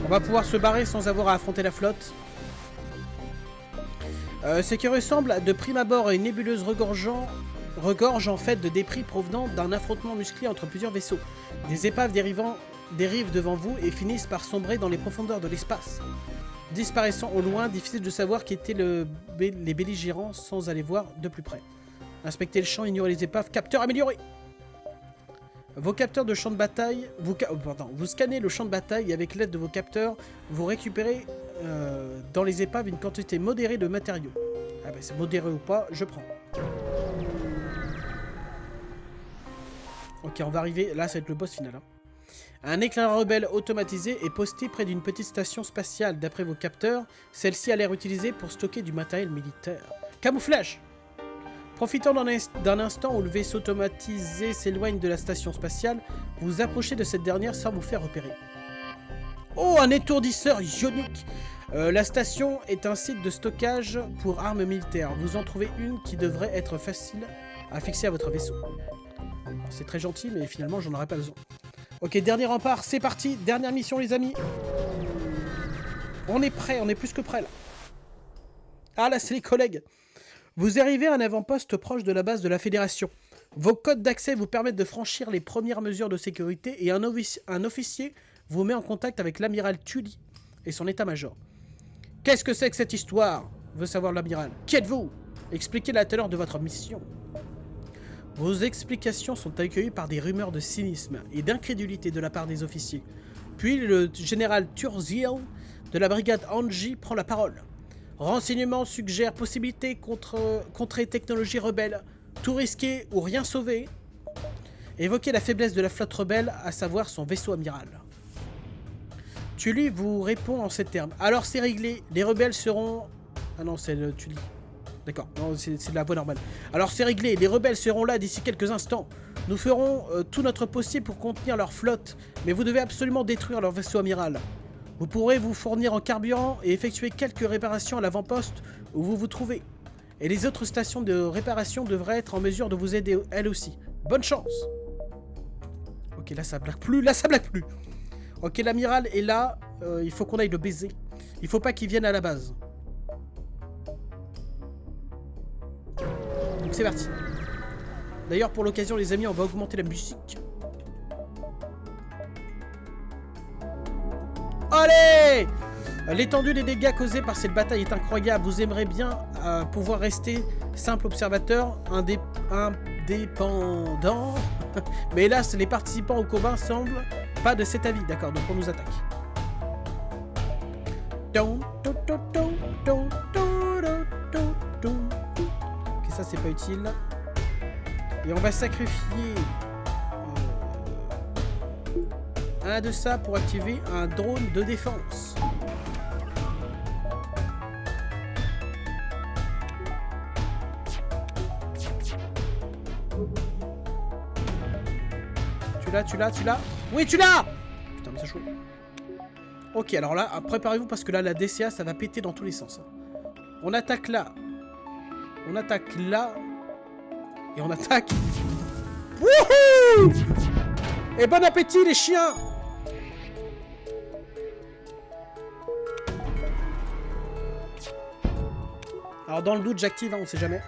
On va pouvoir se barrer sans avoir à affronter la flotte. Ce qui ressemble de prime abord à une nébuleuse regorge en fait de débris provenant d'un affrontement musclé entre plusieurs vaisseaux. Des épaves dérivent devant vous et finissent par sombrer dans les profondeurs de l'espace. Disparaissant au loin, difficile de savoir qui étaient les belligérants sans aller voir de plus près. Inspectez le champ, ignorez les épaves, capteur amélioré. Vos capteurs de champ de bataille... Vous scannez le champ de bataille et avec l'aide de vos capteurs, vous récupérez dans les épaves une quantité modérée de matériaux. Ah bah c'est modéré ou pas, je prends. Ok, on va arriver... Là, ça va être le boss final. Hein. Un éclaireur rebelle automatisé est posté près d'une petite station spatiale. D'après vos capteurs, celle-ci a l'air utilisée pour stocker du matériel militaire. Camouflage! Profitant d'un instant où le vaisseau automatisé s'éloigne de la station spatiale, vous approchez de cette dernière sans vous faire repérer. Oh, un étourdisseur ionique! La station est un site de stockage pour armes militaires. Vous en trouvez une qui devrait être facile à fixer à votre vaisseau. C'est très gentil, mais finalement, j'en aurais pas besoin. Ok, dernier rempart, c'est parti. Dernière mission, les amis. On est prêt, on est plus que prêt, là. Ah, là, c'est les collègues. Vous arrivez à un avant-poste proche de la base de la Fédération. Vos codes d'accès vous permettent de franchir les premières mesures de sécurité et un officier vous met en contact avec l'amiral Tully et son état-major. Qu'est-ce que c'est que cette histoire? Veut savoir l'amiral. Qui êtes-vous? Expliquez la teneur de votre mission. Vos explications sont accueillies par des rumeurs de cynisme et d'incrédulité de la part des officiers. Puis le général Turziel de la brigade Anji prend la parole. Renseignements suggèrent possibilité contrer technologie rebelle, tout risquer ou rien sauver. Évoquez la faiblesse de la flotte rebelle, à savoir son vaisseau amiral. Tully vous répond en ces termes. Alors c'est réglé, les rebelles seront... Ah non, c'est le Tully. D'accord, c'est de la voix normale. Alors c'est réglé, les rebelles seront là d'ici quelques instants. Nous ferons tout notre possible pour contenir leur flotte, mais vous devez absolument détruire leur vaisseau amiral. Vous pourrez vous fournir en carburant et effectuer quelques réparations à l'avant-poste où vous vous trouvez. Et les autres stations de réparation devraient être en mesure de vous aider elles aussi. Bonne chance! Ok, là ça blague plus, Ok, l'amiral est là, il faut qu'on aille le baiser. Il faut pas qu'il vienne à la base. Donc c'est parti. D'ailleurs, pour l'occasion, les amis, on va augmenter la musique. Allez! L'étendue des dégâts causés par cette bataille est incroyable. Vous aimeriez bien pouvoir rester simple observateur, indépendant. Mais hélas, les participants au combat semblent pas de cet avis. D'accord, donc on nous attaque. Ok, ça c'est pas utile. Et on va sacrifier un de ça pour activer un drone de défense. Tu l'as? Oui, tu l'as! Putain, mais c'est chaud. Ok, alors là, préparez-vous parce que là, la DCA, ça va péter dans tous les sens. On attaque là. On attaque là. Et on attaque... Wouhou! Et bon appétit, les chiens! Alors, dans le doute, j'active, hein, on sait jamais.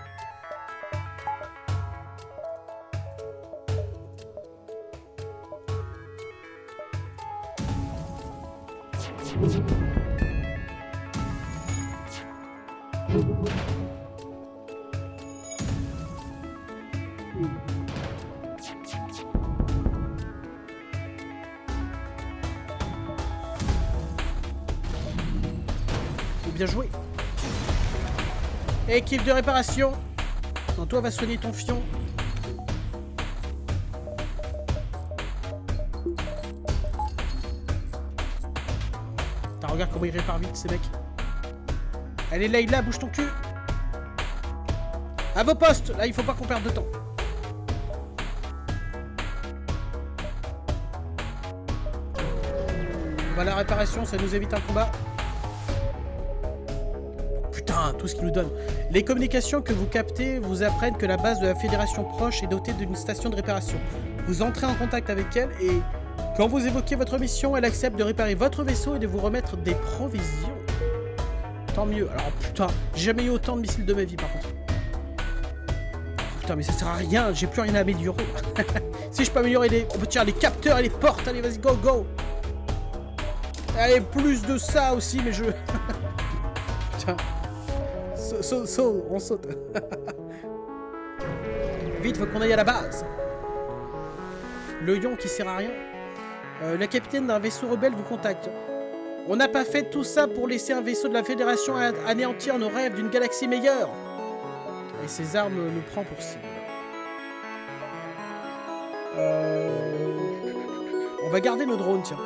Bien joué. Équipe de réparation. Quand toi va soigner ton fion. T'as regarde comment il répare vite ces mecs. Allez Layla, bouge ton cul. À vos postes. Là il faut pas qu'on perde de temps. On va à la réparation, ça nous évite un combat. Putain, tout ce qu'il nous donne. Les communications que vous captez vous apprennent que la base de la Fédération proche est dotée d'une station de réparation. Vous entrez en contact avec elle et quand vous évoquez votre mission, elle accepte de réparer votre vaisseau et de vous remettre des provisions. Tant mieux. Alors putain, j'ai jamais eu autant de missiles de ma vie par contre. Putain, mais ça sert à rien, j'ai plus rien à améliorer. Si je peux améliorer les... Oh, tiens, les capteurs et les portes, allez vas-y, go, go. Allez, plus de ça aussi, mais je... Putain. On saute. Vite, faut qu'on aille à la base. Le lion qui sert à rien. La capitaine d'un vaisseau rebelle vous contacte. On n'a pas fait tout ça pour laisser un vaisseau de la Fédération anéantir nos rêves d'une galaxie meilleure. Et ces armes nous prend pour cible. On va garder nos drones, tiens.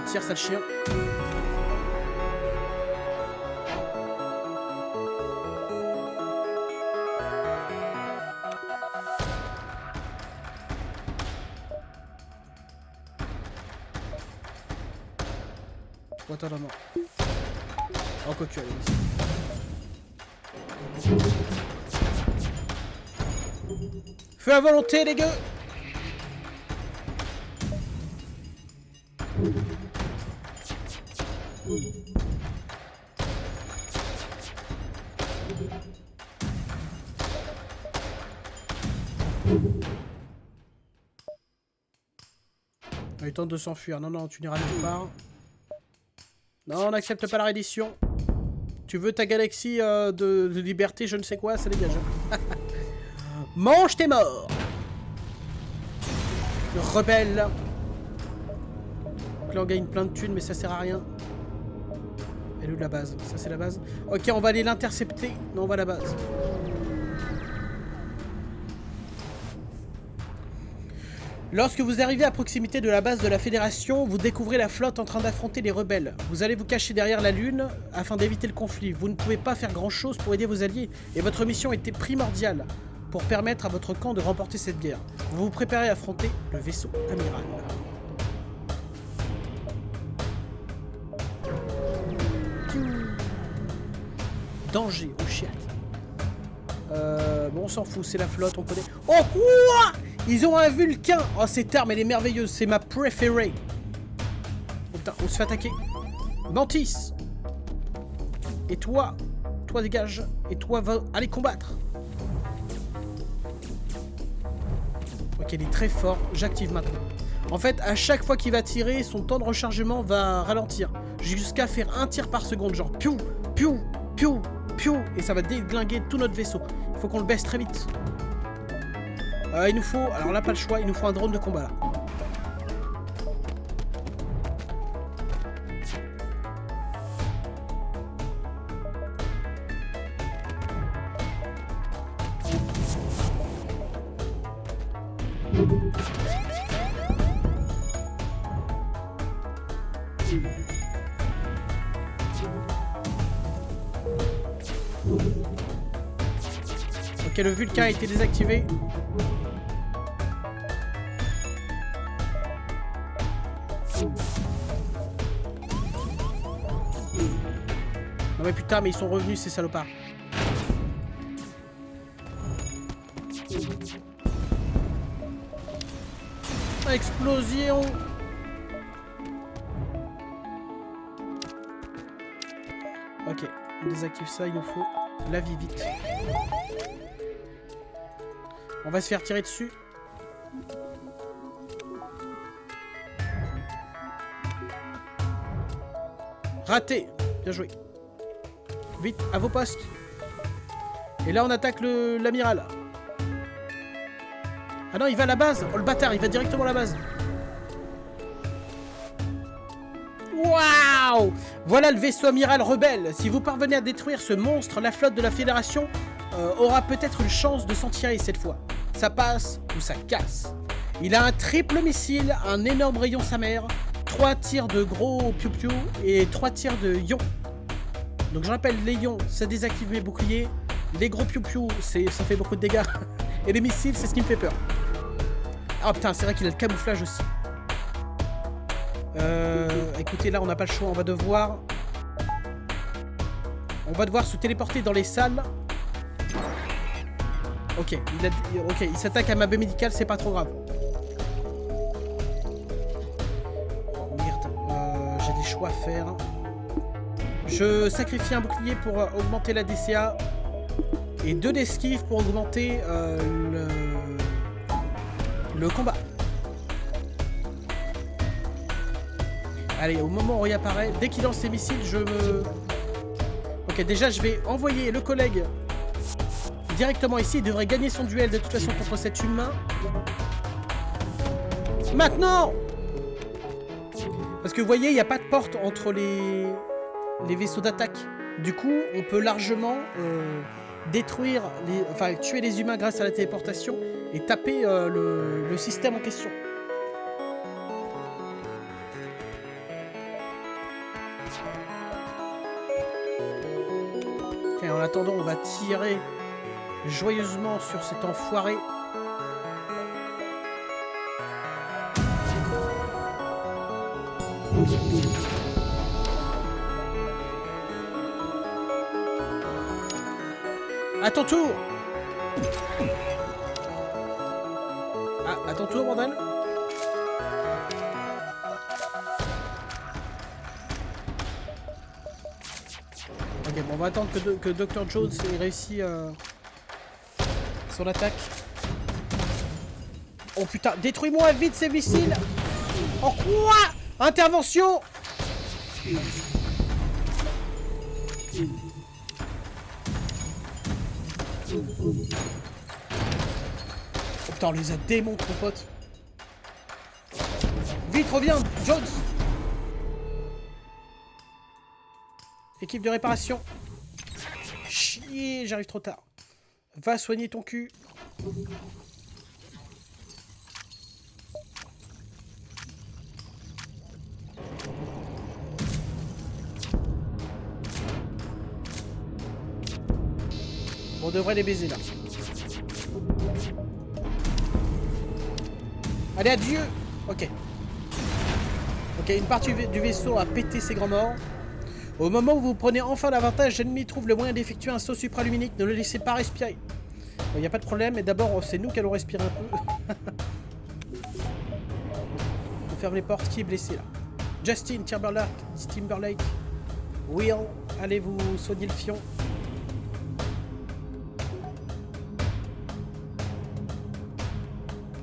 Tire, sale chien. Oh, attends, non. Oh, quoi que tu allais ici. Feu à volonté, les gars. Il tente de s'enfuir. Non, non, tu n'iras nulle part. Non, on n'accepte pas la reddition. Tu veux ta galaxie de liberté, je ne sais quoi, ça dégage. Mange tes morts. Rebelle. Donc là, on gagne plein de thunes, mais ça sert à rien. Elle est où la base? Ça, c'est la base. Ok, on va aller l'intercepter. Non, on va à la base. Lorsque vous arrivez à proximité de la base de la Fédération, vous découvrez la flotte en train d'affronter les rebelles. Vous allez vous cacher derrière la Lune afin d'éviter le conflit. Vous ne pouvez pas faire grand-chose pour aider vos alliés, et votre mission était primordiale pour permettre à votre camp de remporter cette guerre. Vous vous préparez à affronter le vaisseau amiral. Danger, oh shit. Bon, on s'en fout, c'est la flotte, on connaît. Oh, quoi! Ils ont un Vulcain! Oh, cette arme, elle est merveilleuse, c'est ma préférée. Oh, putain, on se fait attaquer. Mantis! Et toi? Toi, dégage. Et toi, va aller combattre. Ok, il est très fort. J'active maintenant. En fait, à chaque fois qu'il va tirer, son temps de rechargement va ralentir. Jusqu'à faire un tir par seconde, genre piou, piou, piou, piou. Et ça va déglinguer tout notre vaisseau. Il faut qu'on le baisse très vite. Il nous faut... Alors là, pas le choix. Il nous faut un drone de combat, là. Ok, le Vulcain a été désactivé. Non mais putain, mais ils sont revenus ces salopards. Explosion. Ok, on désactive ça, il nous faut la vie vite. On va se faire tirer dessus. Raté. Bien joué. Vite, à vos postes. Et là, on attaque l'amiral. Ah non, il va à la base. Oh, le bâtard, il va directement à la base. Waouh! Voilà le vaisseau amiral rebelle. Si vous parvenez à détruire ce monstre, la flotte de la Fédération aura peut-être une chance de s'en tirer cette fois. Ça passe ou ça casse. Il a un triple missile, un énorme rayon sa mère, 3 tirs de gros piou-piou et 3 tirs de ion. Donc je rappelle, les ions, ça désactive mes boucliers. Les gros piou-piou, ça fait beaucoup de dégâts. Et les missiles, c'est ce qui me fait peur. Ah putain, c'est vrai qu'il a le camouflage aussi. Écoutez, là, on n'a pas le choix. On va devoir se téléporter dans les salles. Ok, il s'attaque à ma baie médicale, c'est pas trop grave. Oh, merde, j'ai des choix à faire. Je sacrifie un bouclier pour augmenter la DCA et 2 d'esquive pour augmenter le combat. Allez, au moment où il apparaît, dès qu'il lance ses missiles, je me... Ok, déjà, je vais envoyer le collègue directement ici. Il devrait gagner son duel de toute façon contre cet humain. Maintenant! Parce que vous voyez, il n'y a pas de porte entre les vaisseaux d'attaque. Du coup, on peut largement détruire, tuer les humains grâce à la téléportation et taper le système en question. Ok, en attendant, on va tirer joyeusement sur cet enfoiré. À ton tour! Ah, à ton tour, bordel! Ok, bon, on va attendre que Dr. Jones ait réussi son attaque. Oh putain, détruis-moi vite ces missiles. Oh quoi? Intervention. Oh putain, on les a démontés, mon pote. Vite, reviens, Jones. Équipe de réparation. Chier, j'arrive trop tard. Va soigner ton cul. On devrait les baiser là. Allez, adieu. Ok. Ok, une partie du vaisseau a pété ses grands morts. Au moment où vous prenez enfin l'avantage, l'ennemi trouve le moyen d'effectuer un saut supraluminique. Ne le laissez pas respirer. Il n'y a pas de problème, mais d'abord, c'est nous qui allons respirer un peu. On ferme les portes. Qui est blessé là? Justin Timberlake. Will, allez vous soigner le fion.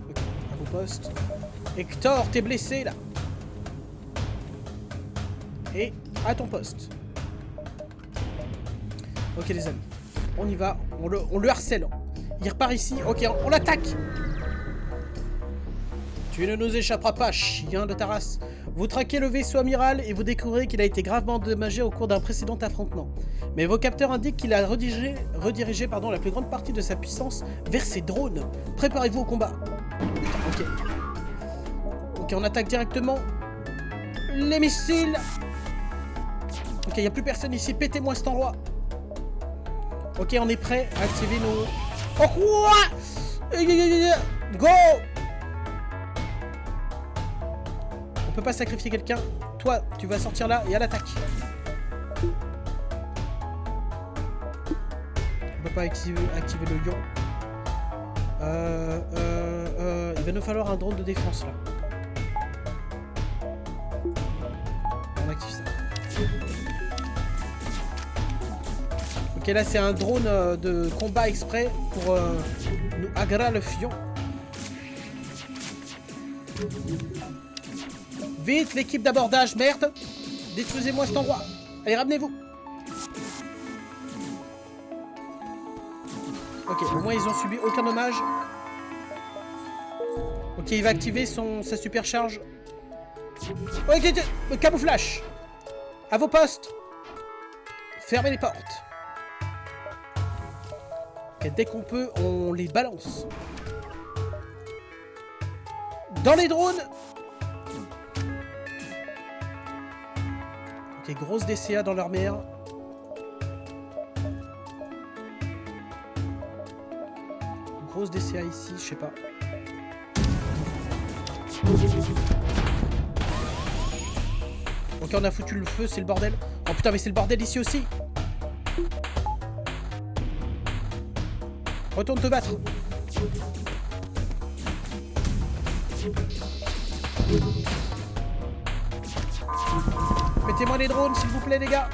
Ok, à vos postes. Hector, t'es blessé là. Et à ton poste. Ok les amis, on y va, on le harcèle. Il repart ici, ok, on l'attaque. Tu ne nous échapperas pas, chien de ta race. Vous traquez le vaisseau amiral et vous découvrez qu'il a été gravement endommagé au cours d'un précédent affrontement. Mais vos capteurs indiquent qu'il a redirigé la plus grande partie de sa puissance vers ses drones. Préparez-vous au combat. Putain, ok. Ok, on attaque directement. Les missiles. Ok, il n'y a plus personne ici, pétez-moi cet endroit. Ok, on est prêt à activer nos... Oh quoi? Go! On peut pas sacrifier quelqu'un. Toi, tu vas sortir là et à l'attaque. On peut pas activer le lion. Il va nous falloir un drone de défense là. On active ça. Ok, là c'est un drone de combat exprès pour nous aggrar le fion. Vite, l'équipe d'abordage, merde! Détruisez-moi cet endroit! Allez, ramenez-vous! Ok, au moins ils ont subi aucun dommage. Ok, il va activer sa supercharge. Ok, camouflage! À vos postes! Fermez les portes! Ok, dès qu'on peut, on les balance. Dans les drones! Ok, grosse DCA dans leur mère. Grosse DCA ici, je sais pas. Ok, on a foutu le feu, c'est le bordel. Oh putain, mais c'est le bordel ici aussi. Retourne te battre. Mettez-moi les drones, s'il vous plaît, les gars.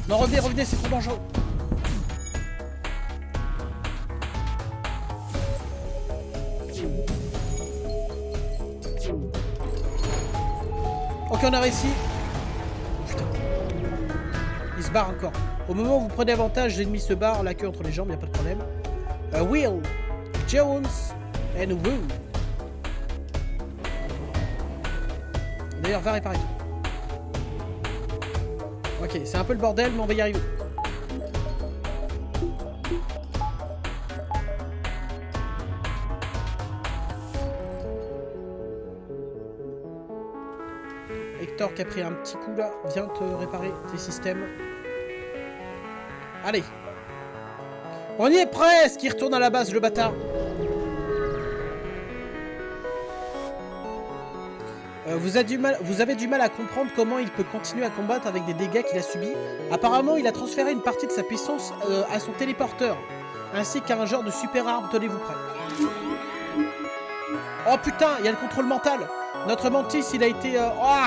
Non, revenez, c'est trop dangereux. Ok, on a réussi. Putain. Il se barre encore. Au moment où vous prenez avantage, l'ennemi se barre, la queue entre les jambes, y a pas de problème. Will, Jones and Wu. D'ailleurs, va réparer tout. Ok, c'est un peu le bordel, mais on va y arriver. Hector qui a pris un petit coup là, viens te réparer tes systèmes. Allez. On y est presque. Il retourne à la base, le bâtard. Vous avez du mal à comprendre comment il peut continuer à combattre avec des dégâts qu'il a subis. Apparemment, il a transféré une partie de sa puissance à son téléporteur, ainsi qu'à un genre de super arme. Tenez-vous prêt. Oh putain, il y a le contrôle mental. Notre mantis, il a été... Oh,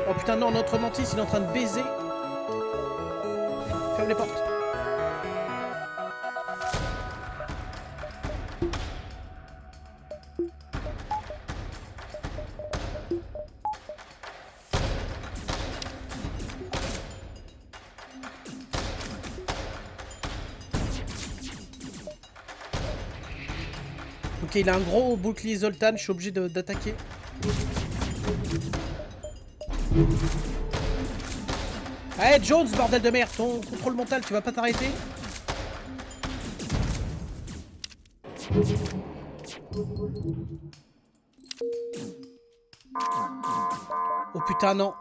oh putain, non, notre mantis, il est en train de baiser. Ferme les portes. Ok, il a un gros bouclier Zoltan, je suis obligé d'attaquer. Allez, Jones, bordel de merde, ton contrôle mental, tu vas pas t'arrêter? Oh putain, non.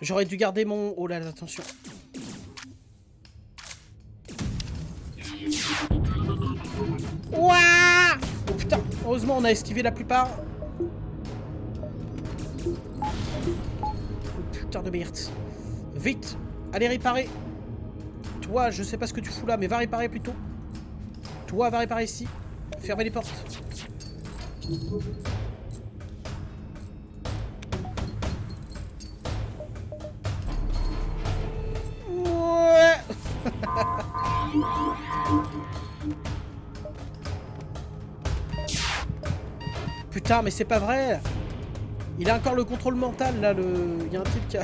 J'aurais dû garder mon... Oh là là, attention. Ouah! Oh putain, heureusement on a esquivé la plupart. Oh putain de merde. Vite, allez réparer. Toi, je sais pas ce que tu fous là, mais va réparer plutôt. Toi, va réparer ici. Fermez les portes. Ouais. Putain, mais c'est pas vrai. Il a encore le contrôle mental, là, il y a un type qui a...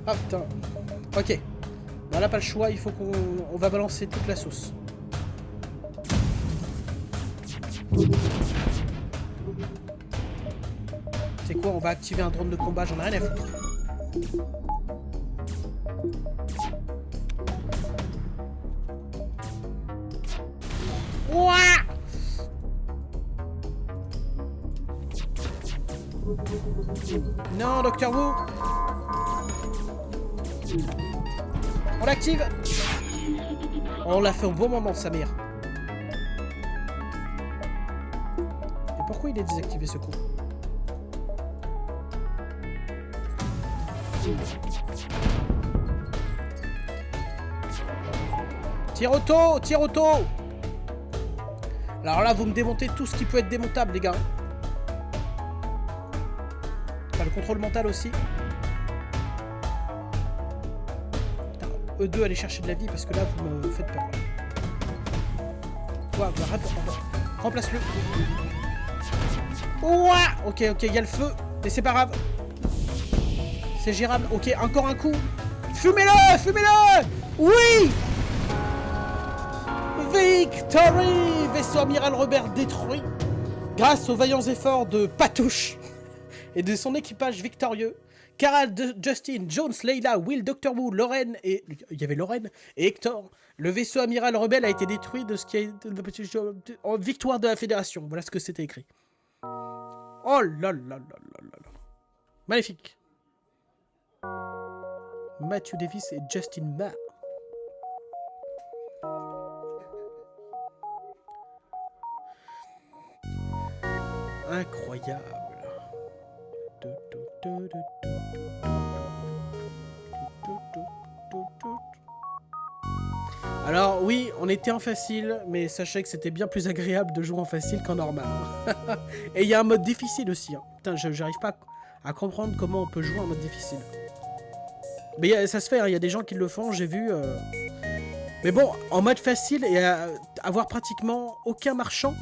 Ah, putain. Ok. On n'a pas le choix, il faut qu'on va balancer toute la sauce. C'est quoi, on va activer un drone de combat, j'en ai rien à foutre. Ouah! Non, Docteur Wu. On l'active. On l'a fait au bon moment, sa mère. Et pourquoi il est désactivé ce coup? Tire auto, tire auto. Alors là, vous me démontez tout ce qui peut être démontable, les gars. Enfin, le contrôle mental aussi. Putain, eux deux, allez chercher de la vie parce que là, vous me faites peur. Quoi, remplace-le. Ouah! Ok, ok, il y a le feu. Mais c'est pas grave. C'est gérable. Ok, encore un coup. Fumez-le! Fumez-le! Oui! Victory! Vaisseau amiral Robert détruit grâce aux vaillants efforts de Patouche et de son équipage victorieux. Carl, Justin, Jones, Leila, Will, Dr. Wu, Lorraine et... Il y avait Lorraine et Hector. Le vaisseau amiral rebelle a été détruit de ce qui est... en victoire de la Fédération. Voilà ce que c'était écrit. Oh là là là là là là. Magnifique. Matthew Davis et Justin Ma. Incroyable. Alors oui, on était en facile, mais sachez que c'était bien plus agréable de jouer en facile qu'en normal. Et il y a un mode difficile aussi. Hein. Putain, j'arrive pas à comprendre comment on peut jouer en mode difficile. Mais ça se fait, il y a des gens qui le font, j'ai vu. Mais bon, en mode facile et avoir pratiquement aucun marchand.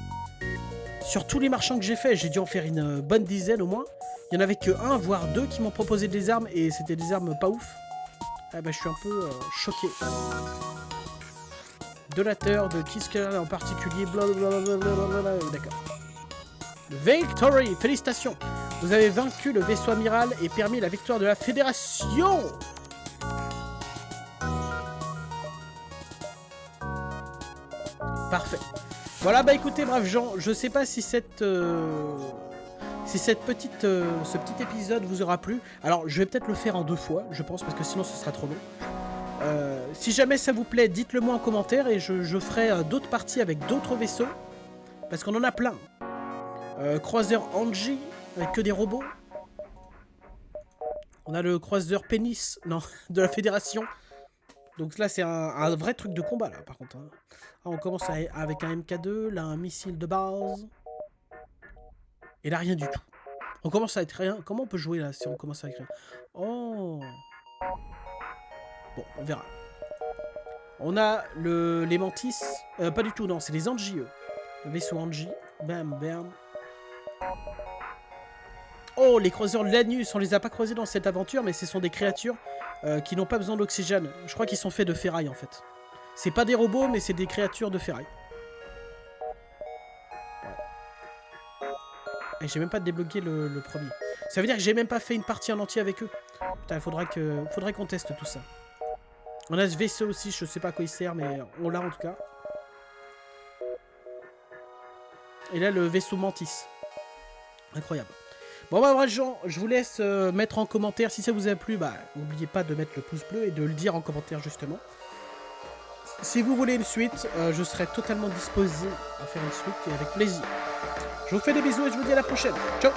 Sur tous les marchands que j'ai fait, j'ai dû en faire une bonne dizaine au moins. Il n'y en avait que un, voire deux qui m'ont proposé des armes et c'était des armes pas ouf. Ah bah je suis un peu choqué. Donateur de Kiska en particulier, blablabla, d'accord. Victory, félicitations. Vous avez vaincu le vaisseau amiral et permis la victoire de la Fédération. Parfait. Voilà, bah écoutez, braves gens, je sais pas si ce petit épisode vous aura plu. Alors, je vais peut-être le faire en 2 fois, je pense, parce que sinon ce sera trop long. Si jamais ça vous plaît, dites-le moi en commentaire et je ferai d'autres parties avec d'autres vaisseaux. Parce qu'on en a plein. Croiseur Angie, avec que des robots. On a le croiseur Pénis, non, de la Fédération. Donc là, c'est un vrai truc de combat, là, par contre. Hein. Ah, on commence avec un MK2, là, un missile de base. Et là, rien du tout. On commence à être rien. Comment on peut jouer, là, si on commence à écrire? Oh. Bon, on verra. On a les Mantis. Pas du tout, non, c'est les Angie, eux. Le vaisseau Angie. Bam, bam. Oh, les croiseurs de l'Anus, on les a pas croisés dans cette aventure, mais ce sont des créatures qui n'ont pas besoin d'oxygène. Je crois qu'ils sont faits de ferraille, en fait. C'est pas des robots, mais c'est des créatures de ferraille. Ouais. Et j'ai même pas débloqué le premier. Ça veut dire que j'ai même pas fait une partie en entier avec eux. Putain, faudrait qu'on teste tout ça. On a ce vaisseau aussi, je sais pas à quoi il sert, mais on l'a en tout cas. Et là, le vaisseau Mantis. Incroyable. Bon bah bref gens, je vous laisse mettre en commentaire si ça vous a plu, bah n'oubliez pas de mettre le pouce bleu et de le dire en commentaire justement. Si vous voulez une suite, je serai totalement disposé à faire une suite et avec plaisir. Je vous fais des bisous et je vous dis à la prochaine. Ciao.